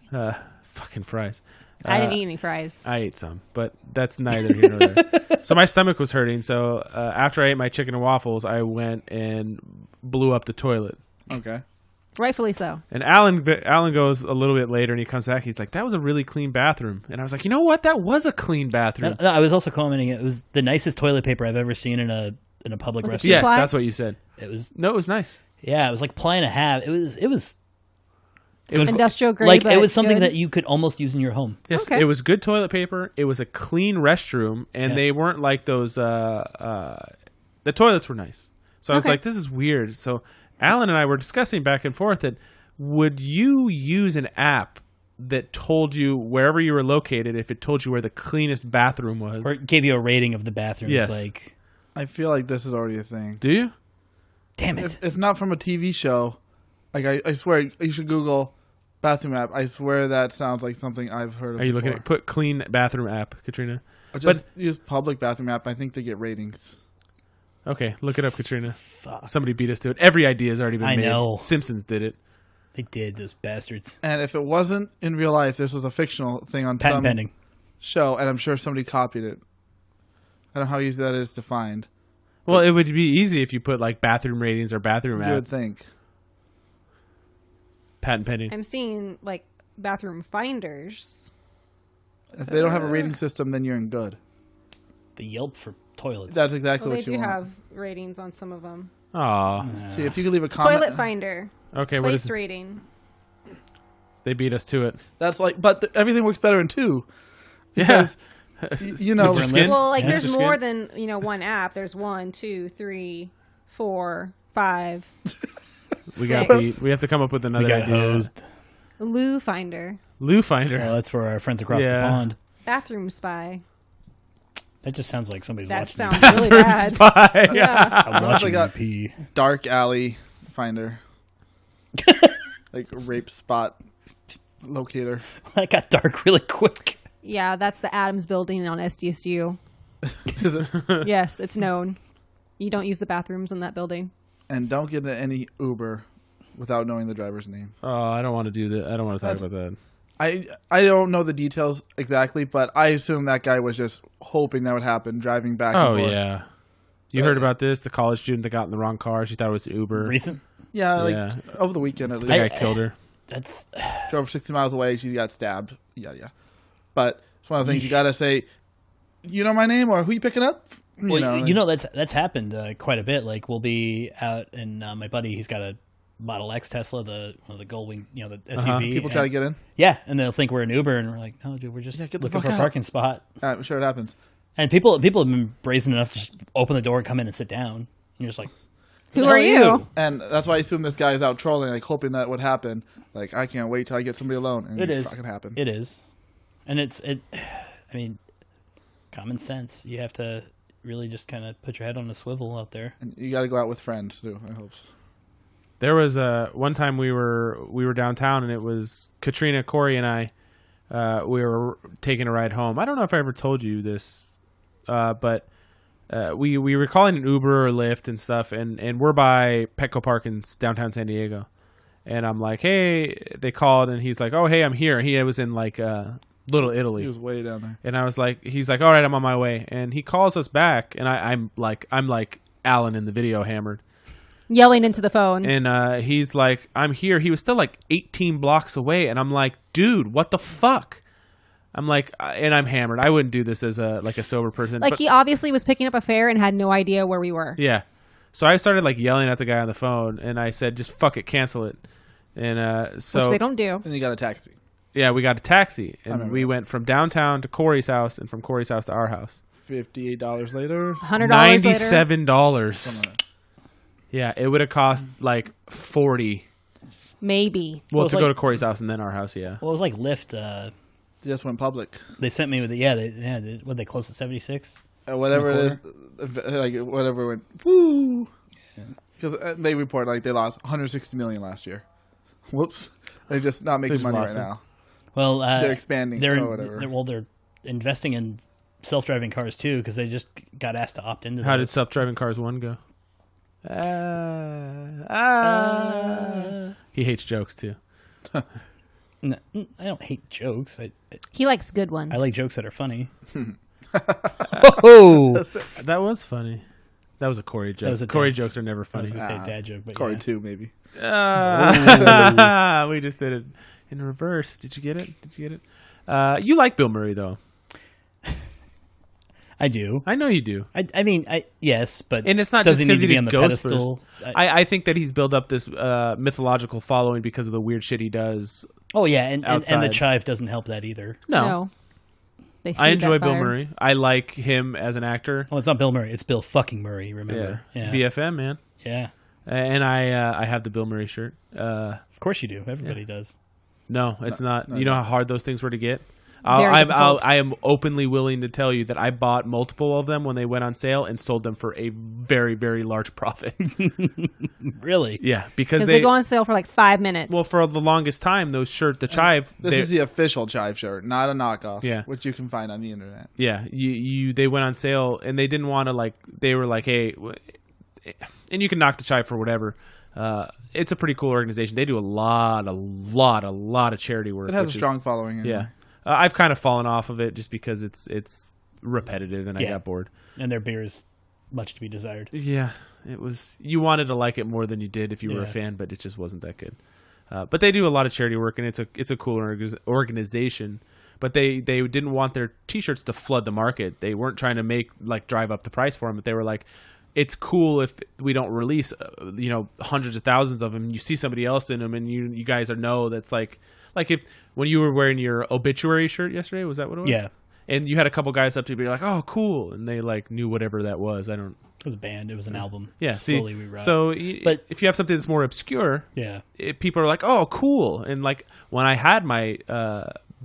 Fucking fries. I didn't eat any fries. I ate some, but that's neither here nor there. So my stomach was hurting. So after I ate my chicken and waffles, I went and blew up the toilet. Okay. Rightfully so. And Alan goes a little bit later, and he comes back. He's like, "That was a really clean bathroom." And I was like, "You know what? That was a clean bathroom." I was also commenting. It was the nicest toilet paper I've ever seen in a public Was it restaurant. Yes, Ply? that's what you said. It was No, it was nice. yeah. It was like ply and a half. It was It was Industrial grade. like but it was something good. that you could almost use in your home. yes, Okay. it was good toilet paper. It was a clean restroom, and Yeah. they weren't like those. The toilets were nice. So I was Okay. like, "This is weird." So Alan and I were discussing back and forth that would you use an app that told you wherever you were located if it told you where the cleanest bathroom was? Or it gave you a rating of the bathrooms. Yes. Like, I feel like this is already a thing. Do you? damn it. If not from a TV show, like I swear you should Google bathroom app. I swear that sounds like something I've heard of. Are you looking before. at put clean bathroom app, Katrina? Or just use public bathroom app. I think they get ratings. Okay, look it up, Katrina. Fuck. Somebody beat us to it. Every idea has already been I made. know. Simpsons did it. They did, those bastards. And if it wasn't in real life, this was a fictional thing on Patent some pending. show, and I'm sure somebody copied it. I don't know how easy that is to find. Well, it would be easy if you put like bathroom ratings or bathroom You app. would think. Patent pending. I'm seeing like bathroom finders. If they don't have a rating system, then you're in good. The Yelp for toilets. That's exactly Well, they what you do want. have ratings on some of them. Aw. See, if you could leave a comment. Toilet finder. Okay, what Place is rating. They beat us to it. That's like, but everything works better in two. Yeah. Because You know, Mr. Skin? Well, like Yeah. there's Mr. more Skin? than one app. There's 1, 2, 3, 4, 5. We got Six. beat. We have to come up with another We got idea. hosed. Loo Finder, Lou Finder. Well, that's for our friends across the Yeah. pond. Bathroom Spy. That just sounds like somebody's That watching. sounds me. really Bathroom bad. Spy. Yeah. I'm also watching got- you pee. dark alley finder, like rape spot locator. That got dark really quick. Yeah, that's the Adams building on SDSU. Is it? Yes, it's known. You don't use the bathrooms in that building. And don't get in any Uber without knowing the driver's name. Oh, I don't want to do that. I don't want to talk That's- about that. I don't know the details exactly, but I assume that guy was just hoping that would happen, driving back Oh, and forth. yeah. You So- heard about this? The college student that got in the wrong car. She thought it was Uber. Recent. Yeah, like Yeah. over the weekend at The least. guy killed her. That's Drove 60 miles away, she got stabbed. Yeah. But it's one of the things you gotta say, you know my name or who you picking up? you know that's happened quite a bit. Like we'll be out, and my buddy, he's got a Model X Tesla, the Goldwing, the SUV. people try to get in. Yeah, and they'll think we're an Uber, and we're like, no, dude, we're just Yeah, get the looking fuck for a out. parking spot. I'm sure it happens. And people have been brazen enough to just open the door and come in and sit down. And you're just like, Who the are hell you? And that's why I assume this guy is out trolling, like hoping that would happen. Like, I can't wait till I get somebody alone. And It it is. fucking happen. It is, and I mean, common sense. You have to really just kind of put your head on a swivel out there. And you got to go out with friends too. I hope. There was one time we were downtown, and it was Katrina, Corey, and I. We were taking a ride home. I don't know if I ever told you this, but we were calling an Uber or Lyft and stuff, and we're by Petco Park in downtown San Diego. And I'm like, hey, they called, and he's like, oh, hey, I'm here. He was in like Little Italy. He was way down there. And I was like, he's like, all right, I'm on my way. And he calls us back, and I'm like Alan in the video, hammered. Yelling into the phone. And he's like, I'm here. He was still like 18 blocks away, and I'm like, dude, what the fuck? I'm like, and I'm hammered. I wouldn't do this as a sober person. Like but, he obviously was picking up a fare and had no idea where we were. yeah. So I started like yelling at the guy on the phone, and I said, just fuck it, cancel it. And so Which they don't do. And you got a taxi. yeah, we got a taxi, and remember we that. went from downtown to Corey's house, and from Corey's house to our house. $58 later. $100 later. $97. Yeah, it would have cost like $40. Maybe. Well, Well, to it's go like- to Corey's house and then our house, yeah. Well, it was like Lyft. Just went public. They sent me with what they closed at 76. Whatever it is, like whatever went woo. Because they report like they lost 160 million last year. Whoops, they're just not making just money right lost it. now. Well, They're expanding or whatever. They're investing in self-driving cars too because they just got asked to opt into. How did those. self-driving cars 1 go? He hates jokes too. No, I don't hate jokes. He likes good ones. I like jokes that are funny. Oh, That was funny. That was a Corey joke. was a Corey dad- jokes are never I was funny. gonna say a dad joke, but Corey yeah. too, maybe. We just did it in reverse. Did you get it? You like Bill Murray though. I do. I know you do. I mean, yes, but And it's not does just he because need he to be on did the Ghostbusters. pedestal? I think that he's built up this mythological following because of the weird shit he does. Oh yeah, and the outside. chive doesn't help that either. No. They I feed enjoy that Bill fire. Murray. I like him as an actor. Well, it's not Bill Murray; it's Bill fucking Murray. Remember? Yeah, BFM, man. yeah. And I have the Bill Murray shirt. Of course you do. Everybody does. No, it's not. You know how hard those things were to get? Very difficult. I am openly willing to tell you that I bought multiple of them when they went on sale and sold them for a very, very large profit. Really? Yeah, because Because they go on sale for like 5 minutes. well, for the longest time, those the chive. This is the official Chive shirt, not a knockoff. Yeah. Which you can find on the internet. Yeah, they went on sale and they didn't want to they were like, hey, and you can knock the chive for whatever. It's a pretty cool organization. They do a lot of charity work. It has a which is- strong following. Anyway. Yeah, I've kind of fallen off of it just because it's repetitive and I Yeah. got bored. And their beer is much to be desired. Yeah, it was. You wanted to like it more than you did if you were a Yeah. fan, but it just wasn't that good. But they do a lot of charity work, and it's a cool organization. But they didn't want their T-shirts to flood the market. They weren't trying to drive up the price for them, but they were like, it's cool if we don't release hundreds of thousands of them. You see somebody else in them, and you guys know that's like if when you were wearing your obituary shirt yesterday, was that what it was? Yeah. And you had a couple guys up to be like, "Oh, cool," and they like knew whatever that was. I don't. It was a band. It was an album. Yeah, Slowly see, we rock. so But- if you have something that's more obscure, Yeah. people are like, "Oh, cool!" And like when I had my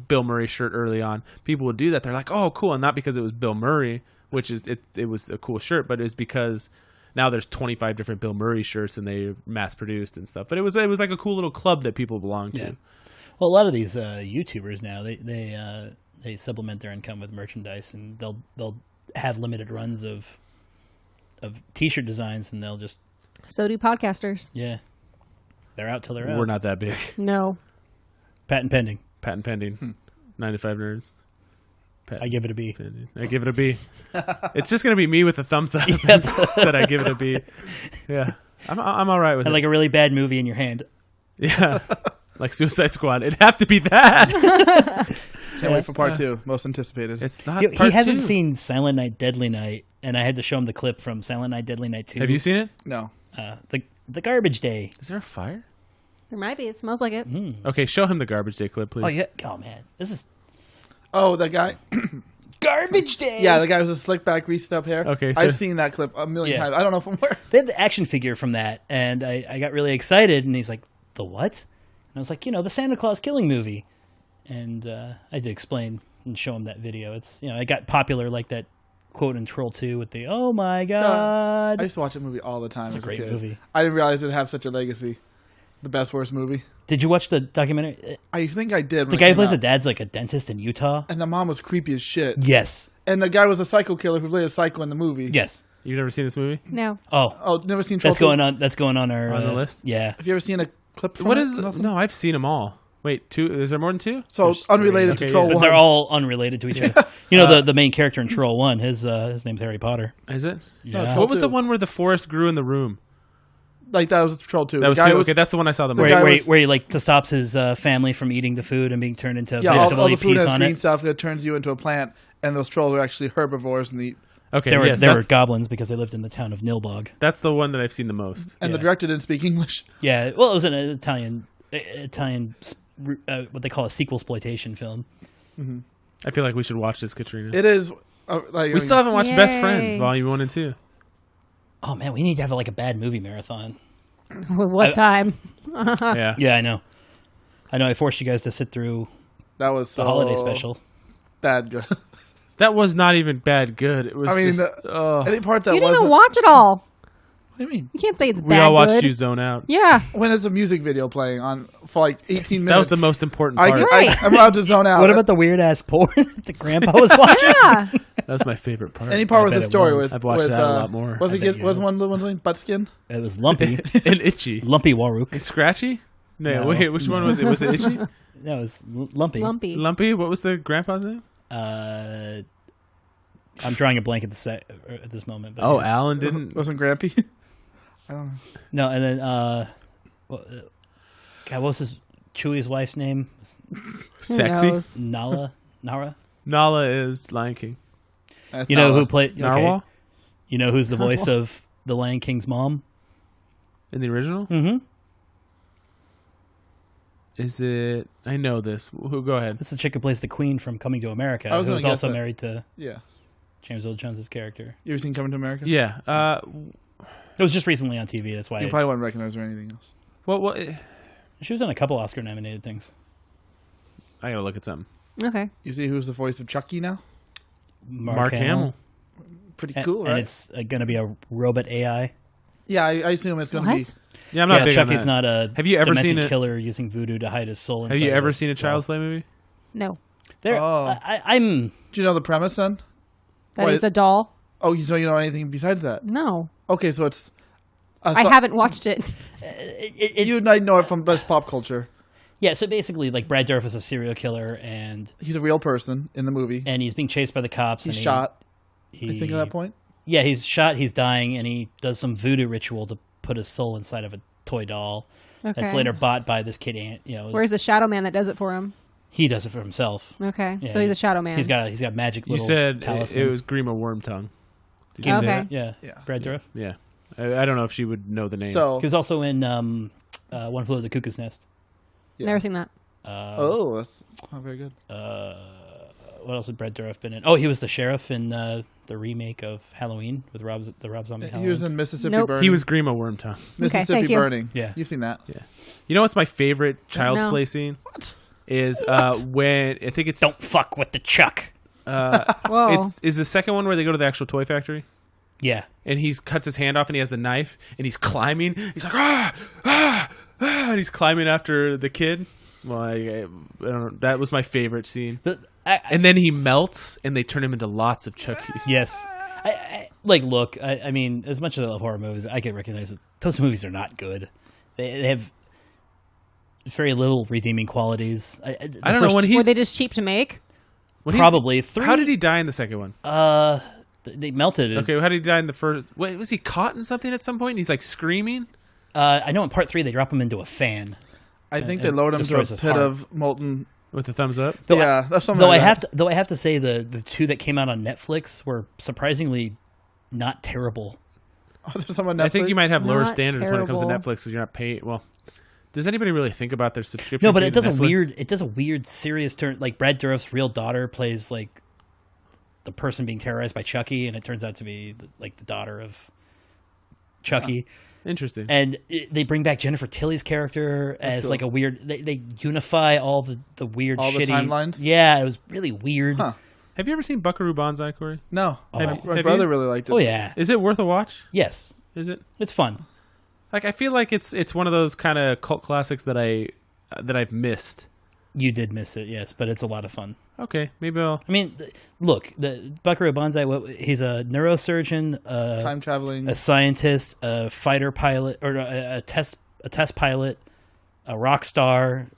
Bill Murray shirt early on, people would do that. They're like, "Oh, cool!" And not because it was Bill Murray, which is it was a cool shirt, but it's because now there's 25 different Bill Murray shirts and they mass produced and stuff. But it was like a cool little club that people belong to. Yeah. Well, a lot of these YouTubers now they supplement their income with merchandise, and they'll have limited runs of T-shirt designs, and they'll just So do podcasters. they're out till they're out. We're not that big. No. Patent pending. Patent pending. 95 nerds. I give it a B. Pending. I give it a B. It's just gonna be me with a thumbs up. Said I give it a B. Yeah, I'm all right with And it. like a really bad movie in your hand. Yeah, like Suicide Squad. It'd have to be that. Can't wait for part 2. Most anticipated. It's not. He part hasn't 2. seen Silent Night, Deadly Night, and I had to show him the clip from Silent Night, Deadly Night 2. Have you seen it? No. The Garbage Day? Is there a fire? There might be. It smells like it. Okay, show him the Garbage Day clip, please. Oh yeah. Oh man, this is Oh, the guy. Garbage Day. Yeah, the guy with the slick back, greased up hair. Okay, so- I've seen that clip a million Yeah. times. I don't know from where. They had the action figure from that, and I got really excited. And he's like, "The what?" And I was like, "The Santa Claus killing movie." And I had to explain and show him that video. It's it got popular like that quote in Troll 2 with the "Oh my God." I used to watch that movie all the time. It's a as great kid. movie. I didn't realize it'd have such a legacy. The best worst movie. Did you watch the documentary? I think I did. When The it guy who came plays the out. dad's like a dentist in Utah. And the mom was creepy as shit. Yes. And the guy was a psycho killer who played a psycho in the movie. Yes. You've never seen this movie? No. Oh, Oh, never seen Troll that's 2? going on. That's going on our On the list? Yeah. Have you ever seen a clip from What it? is? Nothing? No, I've seen them all. Wait, 2? Is there more than 2? So There's unrelated 3. to Troll yeah. But 1. they're all unrelated to each other. The main character in Troll 1, his name's Harry Potter. Is it? Yeah. Troll What was the 2. one where the forest grew in the room? Like that was Troll 2. That was the guy 2. Okay, that's the one I saw the most. guy Where was- he like stops his family from eating the food and being turned into yeah, vegetable all the food peas has on green it. stuff that turns you into a plant, and those trolls are actually herbivores and eat. Okay, They were yes, they were that's, goblins because they lived in the town of Nilbog. that's the one that I've seen the most. And the Yeah. director didn't speak English. Yeah, well, it was an Italian what they call a sequel exploitation film. I feel like we should watch this, Katrina. It is like We still haven't watched Best Yay. Friends, Volume 1 and 2. Oh man, we need to have like a bad movie marathon. What time? Yeah. Yeah, I know. I forced you guys to sit through that was so the holiday special. bad good. That was not even bad good. It was I mean, just... Any part that You didn't wasn't. even watch it all. What do you mean? You can't say it's we bad all watched good. you zone out. Yeah. When is a music video playing on for like 18 minutes? That was the most important I, part. Right. I'm allowed to zone out. What about the weird ass porn that the grandpa was watching? Yeah. That was my favorite part. any part I with bet the it story was. with? I've watched with, that a lot more. Was I it bet get, you was have. one the one's name Buttskin? It was Lumpy. And Itchy. Lumpy Waruk. And Scratchy? No, No. wait, which one was it? Was it Itchy? That was Lumpy. Lumpy. Lumpy? What was the grandpa's name? I'm drawing a blank at this moment. But Oh, yeah. Alan didn't... Wasn't Grampy? I don't know. No, and then God, what was his Chewie's wife's name? Who Sexy? knows? Nara. Nala is Lion King. That's You know not who a- played okay. Narwhal? You know who's the voice of the Lion King's mom? In the original? Mm-hmm. Is it... I know this. Who? Go ahead. That's the chick who plays the Queen from Coming to America. I was Who gonna was guess also that. married to Yeah. James Earl Jones' character. You ever seen Coming to America? Yeah. It was just recently on TV. That's why You probably wouldn't recognize her or anything else. What? she was in a couple Oscar-nominated things. I gotta look at something. Okay. You see who's the voice of Chucky now? Mark Hamill. Pretty And, cool, right? and it's going to be a robot AI. yeah, I assume it's going to be. What? Yeah, I'm not big Chucky's on that. not a Have you ever demented seen it? killer using voodoo to hide his soul inside Have you of ever seen a Child's Play movie? No. There, Oh. I'm... Do you know the premise then? That What? is a doll? Oh, you don't know anything besides that? No. Okay, so it's. I haven't watched it. You might know it from best pop culture. Yeah, so basically, like, Brad Dourif is a serial killer, and He's a real person in the movie. he's being chased by the cops. He's and shot. He, I think at that point. Yeah, he's shot, he's dying, and he does some voodoo ritual to put his soul inside of a toy doll. Okay. That's later bought by this kid Ant. Where's the shadow man that does it for him? He does it for himself. Okay. Yeah, So he's a shadow man. He's got magic You little said talisman. it was Grima Wormtongue. Did you say Okay. that? Yeah. Yeah. Brad Dourif. Yeah. I don't know if she would know the name. So. He was also in One Flew Over the Cuckoo's Nest. Yeah. Never seen that. Oh, that's not very good. what else had Brett Dourif been in? Oh, he was the sheriff in the remake of Halloween with Rob Zombie. He was in Mississippi Nope. Burning. He was Grima Wormtongue. Mississippi thank you. Burning. Yeah. You've seen that. Yeah. You know what's my favorite Child's No. Play scene? What? Is when I think it's Don't fuck with the Chuck. Whoa. is the second one where they go to the actual toy factory Yeah. and he cuts his hand off and he has the knife and he's climbing. He's like and he's climbing after the kid. Well, I don't know. That was my favorite scene. And then he melts and they turn him into lots of Chuckies. Yes. Look, I mean, as much as I love horror movies, I can recognize that those movies are not good. They have very little redeeming qualities. I don't know when Were he's they just cheap to make? probably three. How did he die in the second one? They melted. Okay, how did he die in the first? Wait, was he caught in something at some point? And he's like screaming. I know in part 3 they drop him into a fan. I think and they load him to a destroys his pit heart. of molten. With the thumbs up. That's something. Though like I have to say the two that came out on Netflix were surprisingly not terrible. There's some on Netflix. I think you might have lower Not standards when it comes to terrible. Netflix because you're not paying. Well, does anybody really think about their subscription? No, but fee it to does Netflix? a weird serious turn. Like Brad Dourif's real daughter plays like the person being terrorized by Chucky, and it turns out to be like the daughter of Chucky. Interesting. And they bring back Jennifer Tilly's character as cool. like a weird. They unify all the weird All the shitty timelines? Yeah, it was really weird. Huh. Have you ever seen Buckaroo Banzai, Corey? No, Have my you? brother really liked it. Oh yeah, Is it worth a watch? yes, Is it? it's fun. Like I feel like it's one of those kind of cult classics that I've missed. You did miss it, yes, but it's a lot of fun. Okay, maybe I'll. I mean, look, the Buckaroo Banzai. He's a neurosurgeon, Time traveling. a scientist, a fighter pilot, or a test pilot, a rock star.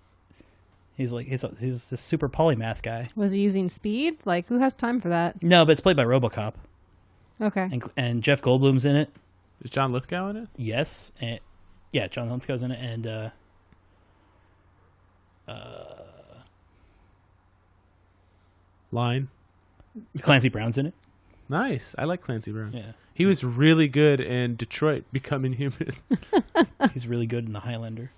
He's this super polymath guy. Was he using speed? Like, who has time for that? No, but it's played by RoboCop, Okay. and Jeff Goldblum's in it. Is John Lithgow in it? Yes, and yeah, John Lithgow's in it, and Line. Clancy Brown's in it. Nice. I like Clancy Brown. Yeah, He was really good in Detroit Becoming Human. he's really good in The Highlander.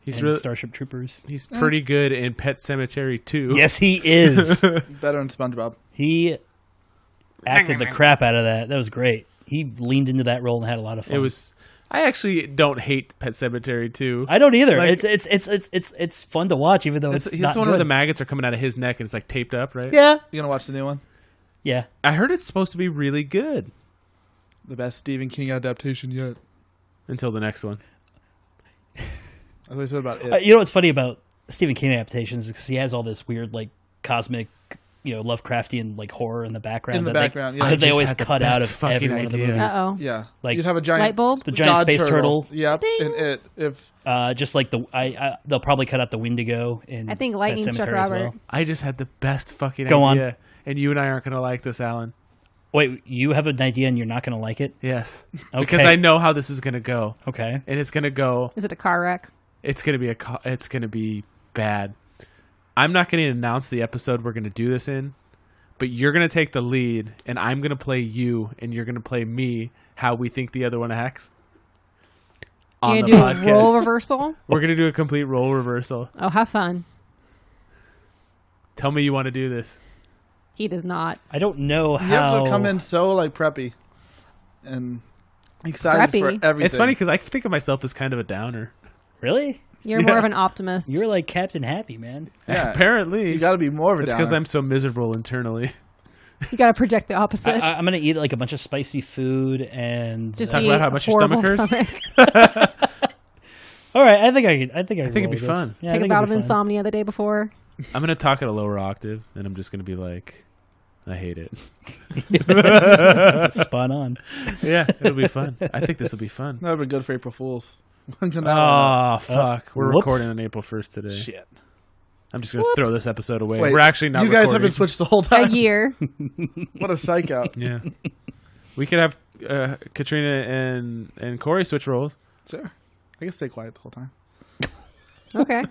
He's and really Starship Troopers. he's pretty good in Pet Cemetery 2. Yes, he is. Better than SpongeBob. He acted the crap out of that. That was great. He leaned into that role and had a lot of fun. It was. I actually don't hate Pet Cemetery 2. I don't either. Like- It's fun to watch, even though it's It's not the one good. where the maggots are coming out of his neck and it's like taped up, right? Yeah, You gonna watch the new one? yeah. I heard it's supposed to be really good The best Stephen King adaptation yet. until the next one. That's what I said about it. You know what's funny about Stephen King adaptations is because he has all this weird, like, cosmic, Lovecraftian, like, horror in the background. In the that background, they, yeah. that they just always had the cut out best of fucking every one of the idea. movies. Uh-oh. Yeah, Like- you'd have a giant Light bulb? The giant space turtle. Yep, Ding. and it if Just like they'll probably cut out the Wendigo in I think Pet lightning struck Sematary as Robert. well. I just had the best fucking Go on. idea. And you and I aren't going to like this, Alan. Wait, you have an idea and you're not going to like it? Yes. Okay. Because I know how this is going to go. Okay. And it's going to go. Is it a car wreck? It's going to be it's going to be bad. I'm not going to announce the episode we're going to do this in, but you're going to take the lead and I'm going to play you and you're going to play me how we think the other one acts. On You're the going to do a role podcast. reversal? We're going to do a complete role reversal. Oh, have fun. Tell me you want to do this. He does not. I don't know you how. have to come in so like preppy and excited Preppy? for everything. It's funny because I think of myself as kind of a downer. Really? You're more of an optimist. You're like Captain Happy, man. Yeah. Apparently. You got to be more of a It's downer. because I'm so miserable internally. You got to project the opposite. I'm going to eat like a bunch of spicy food and Just Talk be about how much your stomach horrible hurts? stomach. All right, I think I think it'd be fun. Yeah, Take a bout of insomnia the day before. I'm going to talk at a lower octave and I'm just going to be like, I hate it. Spot on. Yeah, it'll be fun. I think this will be fun. That would be good for April Fools. When can that one out? Oh, fuck. We're whoops. recording on April 1st today. Shit. I'm just going to throw this episode away. Wait, We're actually not You guys have recording. been switched the whole A time. year. What a psych out. Yeah. We could have Katrina and Corey switch roles. Sure. I can stay quiet the whole time. Okay.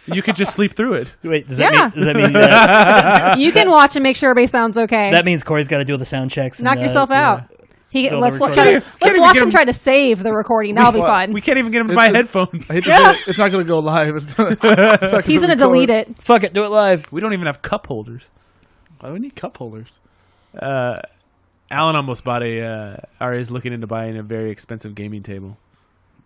You could just sleep through it. Wait, does Yeah. that mean that, You can watch and make sure everybody sounds okay. that means Corey's got to do all the sound checks? Knock yourself out. Let's record watch it. watch him try to save the recording. That'll be fun. We can't even get him to buy headphones. I hate to say it, it's not going to go live. It's not He's gonna delete it. Fuck it, do it live. We don't even have cup holders. Why do we need cup holders? Alan almost bought or is looking into buying a very expensive gaming table.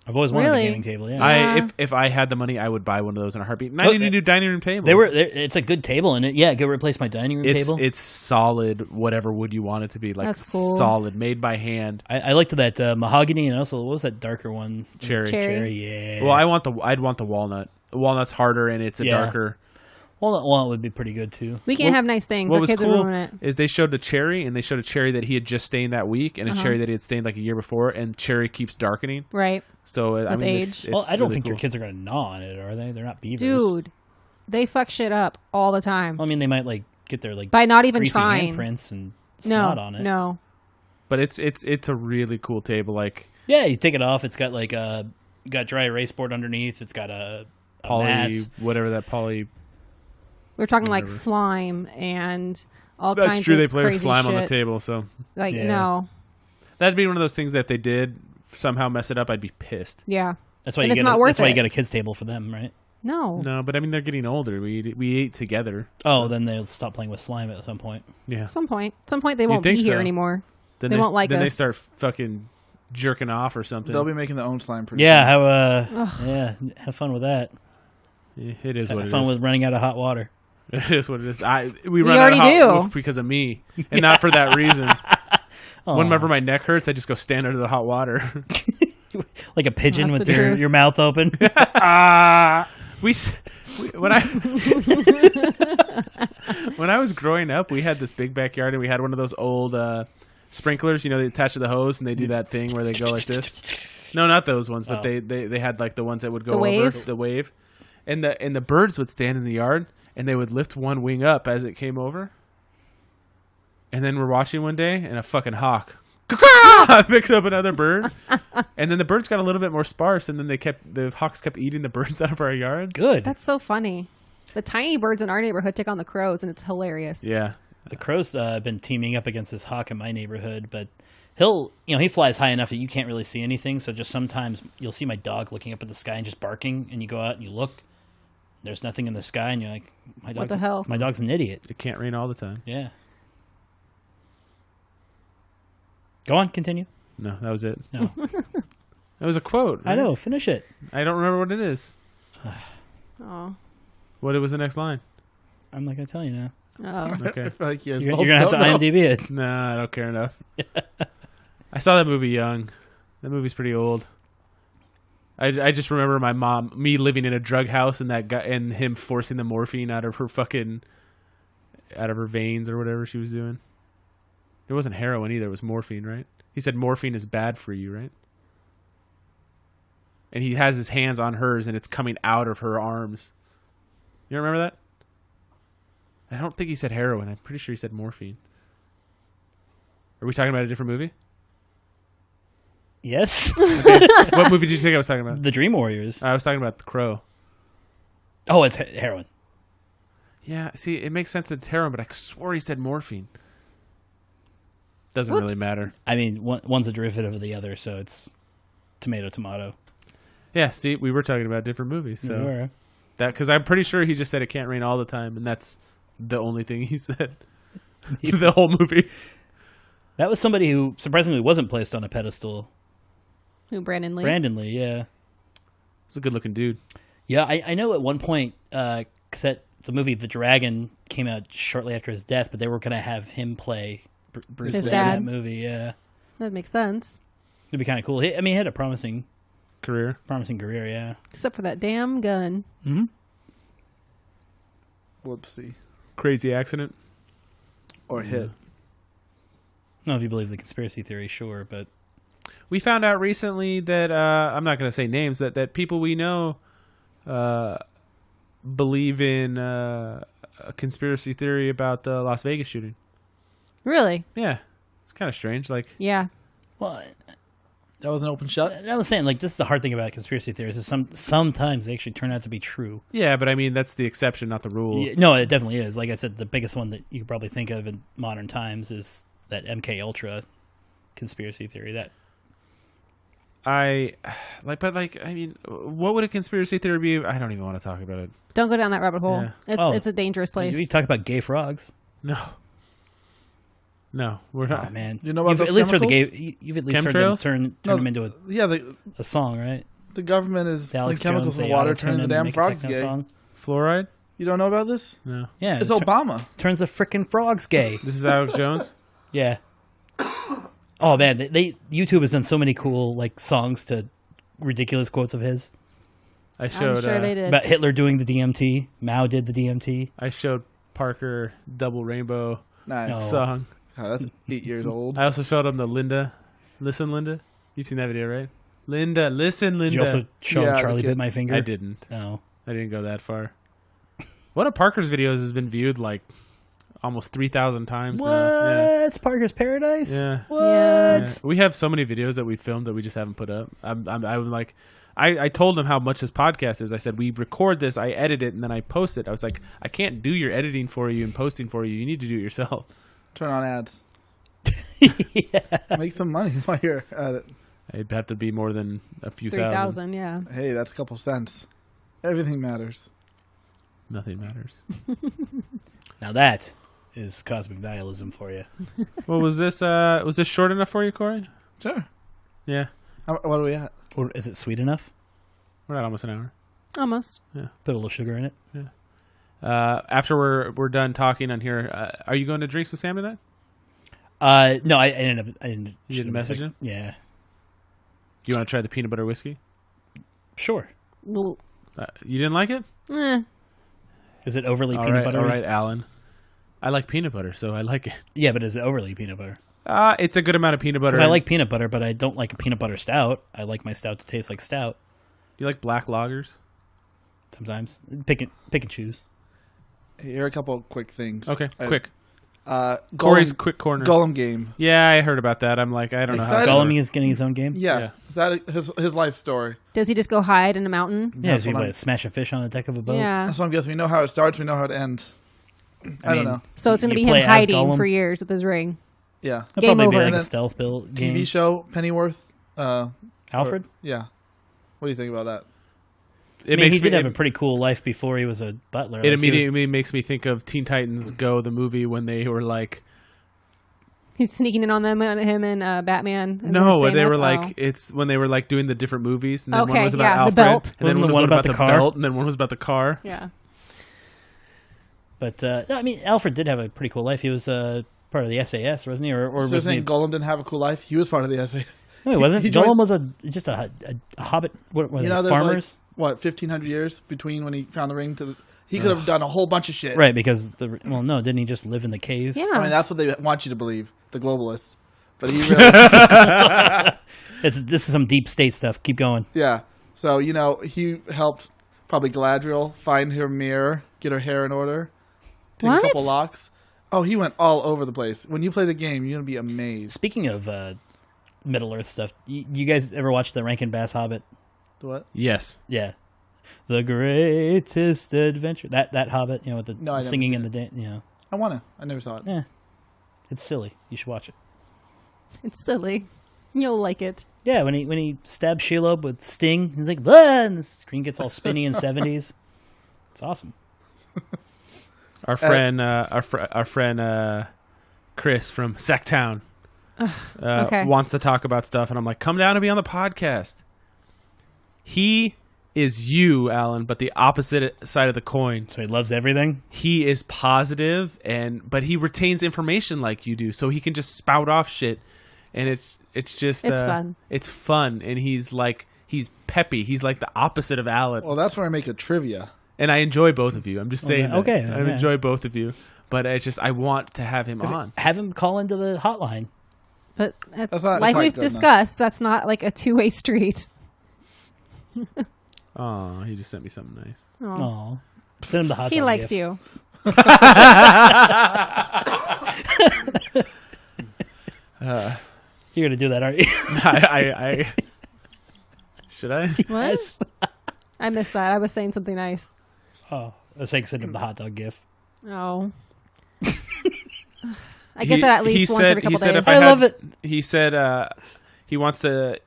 I've always wanted Really? a gaming table. Yeah, If I had the money, I would buy one of those in a heartbeat. Not even a new dining room table. it's a good table, and it could replace my dining room table. It's solid, whatever wood you want it to be. Like That's cool. solid, made by hand. I liked that mahogany, and also what was that darker one? Cherry. Yeah. Well, I'd want the walnut. The walnut's harder and it's a darker. Walnut would be pretty good too. We can't have nice things. What Our was kids will cool ruin it. is they showed the cherry, and they showed a cherry that he had just stained that week, and a cherry that he had stained like a year before, and cherry keeps darkening. Right. So I With mean, age. it's Well, I don't really think cool. your kids are going to gnaw on it, are they? They're not beavers. Dude, they fuck shit up all the time. Well, I mean, they might like get their like By not even greasy trying. handprints and No. snot on it. No. But it's a really cool table. Like Yeah, you take it off. It's got like got dry erase board underneath. It's got a mat. whatever that poly. We're talking like Whatever. slime and all That's kinds true. of They play with crazy slime on the shit. table, so Like, Yeah. no. that'd be one of those things that if they did somehow mess it up, I'd be pissed. Yeah. That's why And you it's get not worth that's why you it. get a kids table for them, right? No. No, but I mean they're getting older. We ate together. Oh, then they'll stop playing with slime at some point. Yeah. At some point they won't think be here so. anymore. Then They won't like then they us. start fucking jerking off or something. They'll be making their own slime pretty Yeah, soon. have fun with that. It is what Have it fun is. with running out of hot water. It is what it is. We run out already of hot do. because of me, and not for that reason. Aw. Whenever my neck hurts, I just go stand under the hot water. Like a pigeon That's with the your, truth. your mouth open. When I was growing up, we had this big backyard, and we had one of those old sprinklers. You know, they attach to the hose, and they do that thing where they go like this. No, not those ones, but Oh. they had like the ones that would go The over wave? the wave, and the birds would stand in the yard, and they would lift one wing up as it came over. And then we're watching one day, and a fucking hawk picks up another bird, and then the birds got a little bit more sparse, and then the hawks kept eating the birds out of our yard. Good. That's so funny. The tiny birds in our neighborhood take on the crows, and it's hilarious. Yeah, The crows have been teaming up against this hawk in my neighborhood, but he flies high enough that you can't really see anything. So just sometimes you'll see my dog looking up at the sky and just barking, and you go out and you look. There's nothing in the sky, and you're like, What the hell? My dog's an idiot. it can't rain all the time. Yeah. Go on, continue. No, that was it. No, That was a quote. I right? know. Finish it. I don't remember what it is. Oh. What was the next line? I'm not gonna tell you now. Oh. Okay. I feel like you guys You're both gonna have to don't know. IMDb it. Nah, I don't care enough. I saw that movie young. That movie's pretty old. I just remember me living in a drug house, and that guy and him forcing the morphine out of her veins or whatever she was doing. It wasn't heroin either. It was morphine, right? He said morphine is bad for you, right? And he has his hands on hers, and it's coming out of her arms. You remember that? I don't think he said heroin. I'm pretty sure he said morphine. Are we talking about a different movie? Yes. What movie did you think I was talking about? The Dream Warriors. I was talking about The Crow. Oh, it's heroin. Yeah, see, it makes sense that it's heroin, but I swore he said morphine. Doesn't really Whoops. matter. I mean, one's a derivative of the other, so it's tomato. Yeah, see, we were talking about different movies, so Sure. that because I'm pretty sure he just said it can't rain all the time, and that's the only thing he said. The whole movie. That was somebody who surprisingly wasn't placed on a pedestal. Who, Brandon Lee? Brandon Lee, yeah. He's a good-looking dude. Yeah, I know at one point, because the movie The Dragon came out shortly after his death, but they were going to have him play Bruce His Lee dad. in that movie, yeah. That makes sense. It'd be kind of cool. He had a promising Career. career, yeah. Except for that damn gun. Mm-hmm. Whoopsie. Crazy accident. Or hit. I don't know if you believe the conspiracy theory, sure, but We found out recently that I'm not going to say names that people we know believe in a conspiracy theory about the Las Vegas shooting. Really? Yeah, it's kind of strange. Like, Yeah. well, That was an open shut? I was saying, like, this is the hard thing about conspiracy theories is sometimes they actually turn out to be true. yeah, but I mean that's the exception, not the rule. Yeah, no, it definitely is. Like I said, the biggest one that you could probably think of in modern times is that MK Ultra conspiracy theory. That I mean, what would a conspiracy theory be? I don't even want to talk about it. Don't go down that rabbit hole. Yeah. It's a dangerous place. you talk about gay frogs. No, we're not. Oh man, You know about you've those at least heard the chemicals? gay. You've at least heard Chemtrails? them turn them into a song, right? The government is The putting Alex chemicals Jones, in they the water, auto-tune turning the them, damn make a frogs techno gay. song. Fluoride? You don't know about this? No. Yeah, It's Obama. turns the frickin' frogs gay. This is Alex Jones? Yeah. Oh man, YouTube has done so many cool like songs to ridiculous quotes of his I showed I'm sure they did. about Hitler doing the DMT. Mao did the DMT. I showed Parker Double Rainbow Nice. No. song. Oh, that's 8 years old. I also showed him the Linda. Listen, Linda. You've seen that video, right? Linda, listen, Did Linda. you also show Yeah, him the Charlie kid. bit my finger? I didn't. No. I didn't go that far. One of Parker's videos has been viewed like almost 3,000 times What? now. Yeah. It's Parker's Paradise? Yeah. What? Yeah. We have so many videos that we filmed that we just haven't put up. I'm like, I told him how much this podcast is. I said, we record this, I edit it, and then I post it. I was like, I can't do your editing for you and posting for you. You need to do it yourself. Turn on ads. Yeah. Make some money while you're at it. It'd have to be more than a few thousand. 3,000, yeah. Hey, that's a couple cents. Everything matters. Nothing matters. Now that is cosmic nihilism for you. Well, was this short enough for you, Corey? Sure. Yeah. What are we at? Or is it sweet enough? We're at almost an hour. Almost. Put a little sugar in it. After we're done talking on here, are you going to Drinks with Sam tonight? No, I ended up. I didn't. You didn't message him? Yeah. Do you want to try the peanut butter whiskey? Sure. Well, You didn't like it? Is it overly All peanut right, butter? all right, Alan. I like peanut butter, so I like it. Yeah, but is it overly peanut butter? It's a good amount of peanut butter. Because I like peanut butter, but I don't like a peanut butter stout. I like my stout to taste like stout. You like black lagers? Sometimes pick and choose. Here are a couple quick things. Okay, quick. Golem, Corey's quick corner. Golem game. Yeah, I heard about that. I'm like, I don't know how. Excited? Gollum is getting his own game. Yeah. Yeah. Is that his life story? does he just go hide in a mountain? Yeah, That's is he what what, I'm- smash a fish on the deck of a boat? Yeah. That's what I'm guessing. We know how it starts. We know how it ends. I don't mean, know. So it's going to be You him play as hiding Gollum? for years with his ring. Yeah. It'll Game probably be over. like And a then stealth build game. TV show Pennyworth. Alfred? Yeah. What do you think about that? It I mean, makes he did me, have a pretty cool life before he was a butler. It Like, he was- immediately makes me think of Teen Titans Go, the movie, when they were like, He's sneaking in on them, him and Batman. And no, they're staying they up? were Oh. like, it's when they were like doing the different movies, and then one Okay, was about yeah, the Alfred, belt. and then Wasn't one the was one about about the the car? belt, and then one was about the car. Yeah. But no, I mean, Alfred did have a pretty cool life. He was part of the SAS, wasn't he? Or So was you're he? saying Golem didn't have a cool life? He was part of the SAS. No, he wasn't. He joined- Gollum was just a hobbit. What were You they, know, there's farmers? like, what, 1,500 years between when he found the ring to the... He could have done a whole bunch of shit. Right, because no, didn't he just live in the cave? Yeah. I mean, that's what they want you to believe, the globalists. But he really... This is some deep state stuff. Keep going. Yeah. So, you know, he helped probably Galadriel find her mirror, get her hair in order, take What? a couple locks. Oh, he went all over the place. When you play the game, you're going to be amazed. Speaking of Middle Earth stuff, you guys ever watch the Rankin Bass Hobbit? What? Yes. Yeah. The greatest adventure. That Hobbit, you know, with the No, I never singing seen and the dance. You know, I want to. I never saw it. yeah, it's silly. You should watch it. It's silly. You'll like it. Yeah, when he stabs Shelob with Sting, he's like, "Blah!" and the screen gets all spinny in 70s. It's awesome. Our friend, our friend Chris from Sacktown okay. wants to talk about stuff, and I'm like, come down and be on the podcast. He is you, Alan, but the opposite side of the coin. So he loves everything. He is positive, but he retains information like you do, so he can just spout off shit, and it's just It's fun. It's fun, and he's peppy. He's like the opposite of Alan. Well, that's where I make a trivia. And I enjoy both of you. I'm just saying. that. Okay, I yeah. enjoy both of you, but it's just I want to have him on. Have him call into the hotline. But That's not like quite we've good enough. discussed, that's not like a two-way street. Oh, he just sent me something nice. Oh. Oh, send him the hot. He dog likes gift. you. You're gonna do that, aren't you? I should I? What? Yes. I missed that. I was saying something nice. Oh, I was saying send him the hot dog gift. Oh. I get that at least once every couple days. I love it. He said he wants to.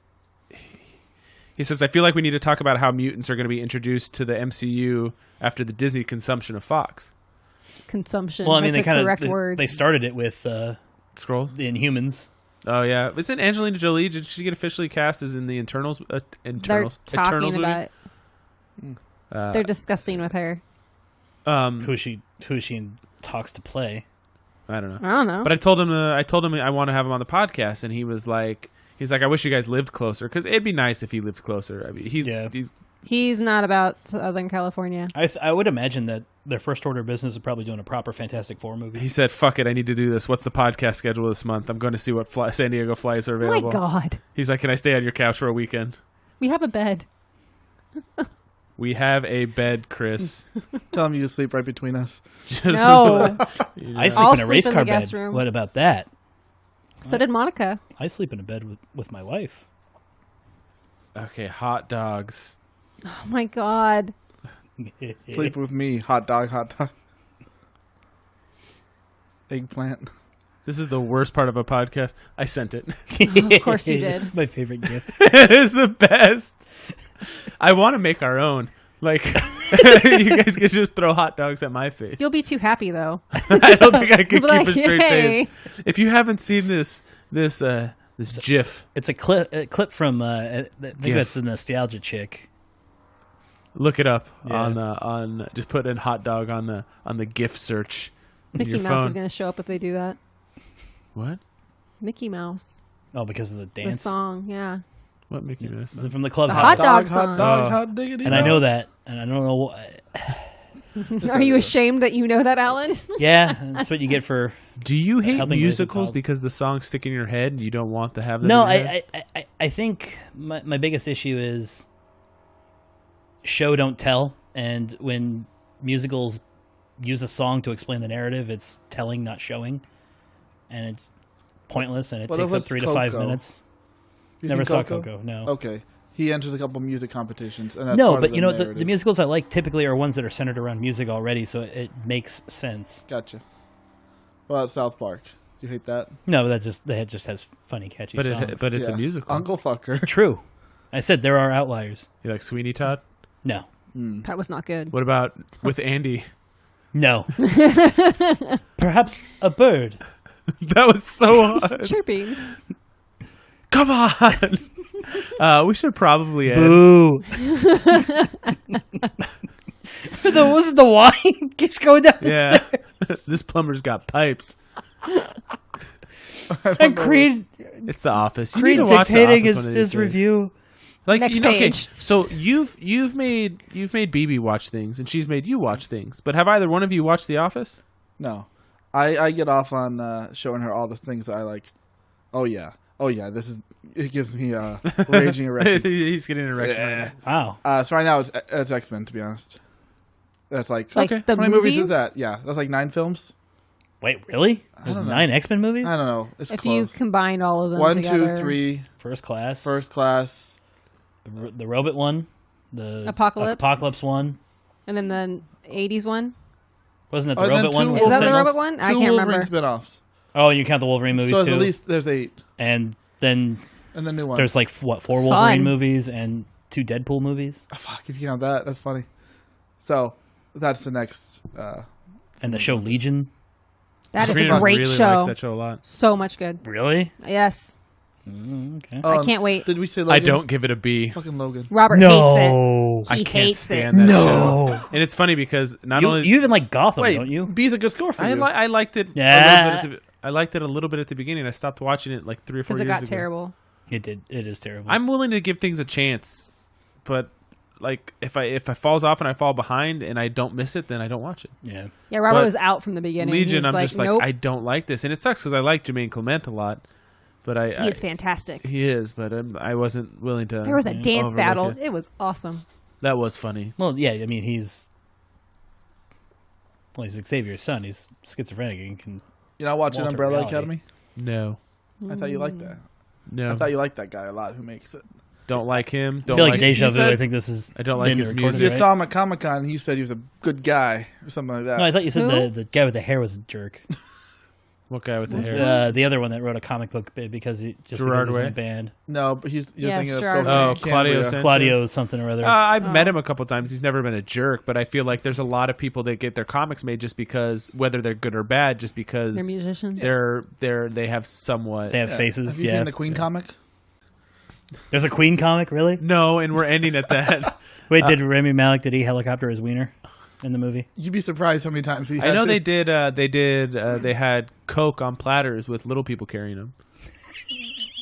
He says, I feel like we need to talk about how mutants are going to be introduced to the MCU after the Disney consumption of Fox. Consumption. Well, I mean, That's they the correct word. They started it with Scrolls? the Inhumans. Oh, yeah. Isn't Angelina Jolie, did she get officially cast as in the Eternals? They're Eternals talking movie? about. They're discussing with her. Who is she in talks to play? I don't know. I don't know. But I told him I want to have him on the podcast, and he's like, I wish you guys lived closer, because it'd be nice if he lived closer. I mean, He's not about Southern California. I would imagine that their first order of business is probably doing a proper Fantastic Four movie. He said, fuck it, I need to do this. What's the podcast schedule this month? I'm going to see what San Diego flights are Oh my available. God. He's like, can I stay on your couch for a weekend? We have a bed. We have a bed, Chris. Tell him you sleep right between us. Just, No. I sleep I'll in a sleep race in car the guest bed. room. What about that? So did Monica. I sleep in a bed with my wife. Okay, hot dogs. Oh my God. Sleep with me. Hot dog, hot dog. Eggplant. This is the worst part of a podcast. I sent it. Of course you did. It's my favorite gift. It is the best. I want to make our own. Like, you guys can just throw hot dogs at my face. You'll be too happy though. I don't think I could You'll keep be like, a straight "Yay." face. If you haven't seen this GIF, It's a clip from I think GIF. that's the Nostalgia Chick. look it up Yeah. on. Just put in hot dog on the GIF search. in Mickey your Mouse phone. is going to show up if they do that. What? Mickey Mouse. Oh, because of the dance. The song, yeah. What Mickey Mouse? Is it from the club The house? hot dog hot song. dog, Oh. hot diggity. And I know that, and I don't know. Are you ashamed that you know that, Alan? Yeah, that's what you get for. Do you hate Helping raise a musicals child. because the songs stick in your head and you don't want to have them? No, in your head? I think my biggest issue is show don't tell, and when musicals use a song to explain the narrative, it's telling, not showing, and it's pointless, and it What takes if up it's 3 to 5 Coco? minutes. You Never seen saw Coco. No. Okay. He enters a couple music competitions. And that's No, part but of you know narrative. the musicals I like typically are ones that are centered around music already, so it makes sense. Gotcha. What about South Park? You hate that? No, that just has funny, catchy But songs. but it's Yeah. a musical. Uncle Fucker. True. I said there are outliers. You like Sweeney Todd? No, That was not good. What about with Andy? no. Perhaps a bird. That was so hard. Chirping. Come on. We should probably end. Boo. the wine keeps going down the Yeah. stairs. This plumber's got pipes. And Creed It's The Office. You need Creed to watch The dictating Office one of these his days. review. Like Next you know, okay, page. so you've made BB watch things, and she's made you watch things. But have either one of you watched The Office? No. I get off on showing her all the things that I like. Oh, yeah. It gives me a raging erection. He's getting an erection right now. Wow. So right now it's X-Men, to be honest. That's like Okay. The how many movies movies is that? Yeah, that's like 9 films. Wait, really? There's don't know. 9 X-Men movies? I don't know. It's If you close. combined all of them 1, together. 2, 3, First Class. First Class. The Robot one. The Apocalypse. one. And then the 80s one. Wasn't it Oh, the and then Robot one? two with Is that the Sentinels? Robot one? I Two can't Wolverine remember. spin-offs. Oh, and you count the Wolverine movies So too? at least there's 8. And then And the new one. there's like, 4 Wolverine movies and 2 Deadpool movies? Oh, fuck, if you count that, that's funny. So that's the next. And the show Legion? That is Katrina a great really show. likes that show a lot. So much good. Really? Yes. Okay. I can't wait. Did we say Logan? I don't give it a B. Fucking Logan. Robert hates No. it. I He can't hates stand it. that No. show. And it's funny because not You, only you even like Gotham, Wait, don't you? B's a good score for you. I liked it. Yeah. I liked it a little bit at the beginning. I stopped watching it like 3 or 4 Because years it got ago. terrible. It did. It is terrible. I'm willing to give things a chance, but like if I falls off and I fall behind and I don't miss it, then I don't watch it. yeah. Yeah, Robert But was out from the beginning. Legion, He was I'm just like nope. I don't like this, and it sucks because I like Jermaine Clement a lot, but He is fantastic. he is, but I wasn't willing to. There was a dance overlook battle. it. It was awesome. That was funny. Well, yeah. I mean, he's Xavier's son. He's schizophrenic and can. You're not watching Walter Umbrella Reality. Academy? No, I thought you liked that. no, I thought you liked that guy a lot who makes it. don't like him. I Don't feel like like. deja you vu. said- I think this is. I don't like been his recorded, music. You right? saw him at Comic-Con and he said he was a good guy or something like that. No, I thought you said Who? the guy with the hair was a jerk. What guy with the hair? The other one that wrote a comic book because he Gerard was in Way? a band. No, but you're thinking of Gerard Go Way. Claudio Cambria. Sanchez. Claudio something or other. I've met him a couple times. He's never been a jerk, but I feel like there's a lot of people that get their comics made just because, whether they're good or bad, just because They're musicians. they have somewhat. They have faces. Have you seen the Queen comic? There's a Queen comic, really? No, and we're ending at that. Wait, did Rami Malek, did he helicopter his wiener in the movie? You'd be surprised how many times he. I had know to. they had Coke on platters with little people carrying them.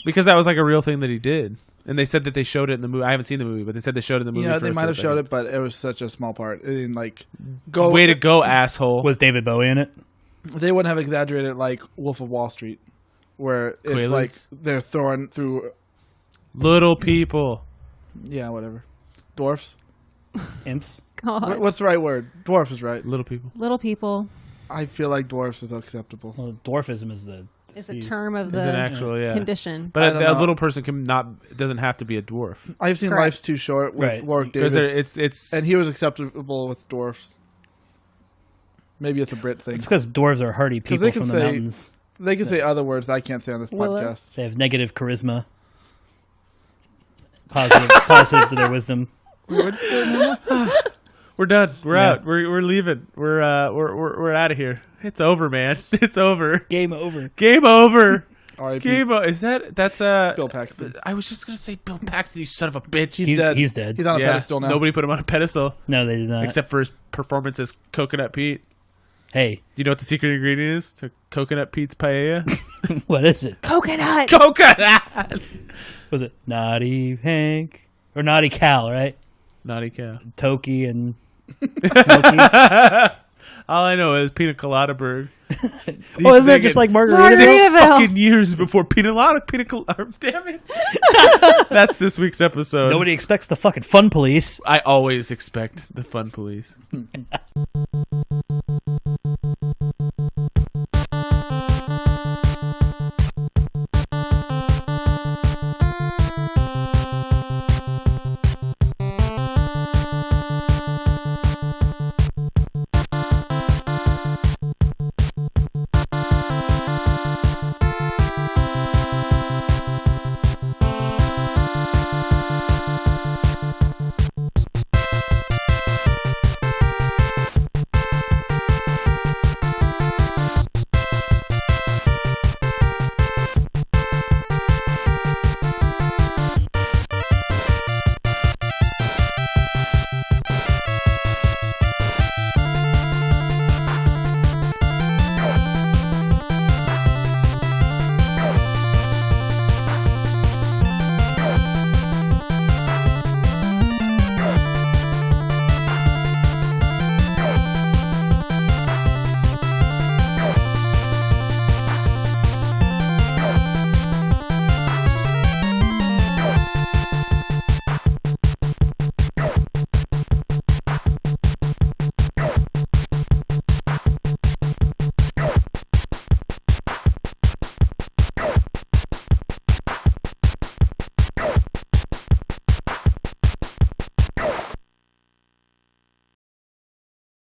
Because that was like a real thing that he did. And they said that they showed it in the movie. I haven't seen the movie, but they said they showed it in the movie. Yeah, for they a might have split showed second. it, but it was such a small part. It didn't like go. Way to go, asshole. Was David Bowie in it? They wouldn't have exaggerated like Wolf of Wall Street, where it's Quaaludes? like they're throwing through. Little people. Yeah, whatever. Dwarfs. Imps? God. What's the right word? Dwarf is right. Little people. Little people I feel like dwarfs is acceptable. Well, dwarfism is the is a disease. term of Is an the actual, yeah. condition. I But don't a know. little person doesn't have to be a dwarf. I've seen Correct. Life's Too Short with Right. Warwick Because Davis, it's and he was acceptable with dwarfs. Maybe it's a Brit thing. It's because dwarves are hardy 'Cause people they can from the say- mountains. They can say other words that I can't say on this Willow. podcast. They have negative charisma. Positive to their wisdom. we're done. We're out. We're leaving. We're out of here. It's over, man. It's over. Game over. Game over. R.I.P. Game over. That's Bill Paxton. I was just gonna say Bill Paxton. You son of a bitch. He's dead. He's dead. He's on a Yeah, pedestal now. Nobody put him on a pedestal No, they did not. except for his performance as Coconut Pete. Hey, Do you know what the secret ingredient is to Coconut Pete's paella? what is it? Coconut. Coconut. Was it Naughty Hank? Or Naughty Cal, right? Naughty cow. Toki and All I know is Pina Colada Berg. Oh, isn't that just like Margaritaville? 6 Margaritaville. fucking years before Pina Colada. Damn it. That's this week's episode. Nobody expects the fucking fun police. I always expect the fun police.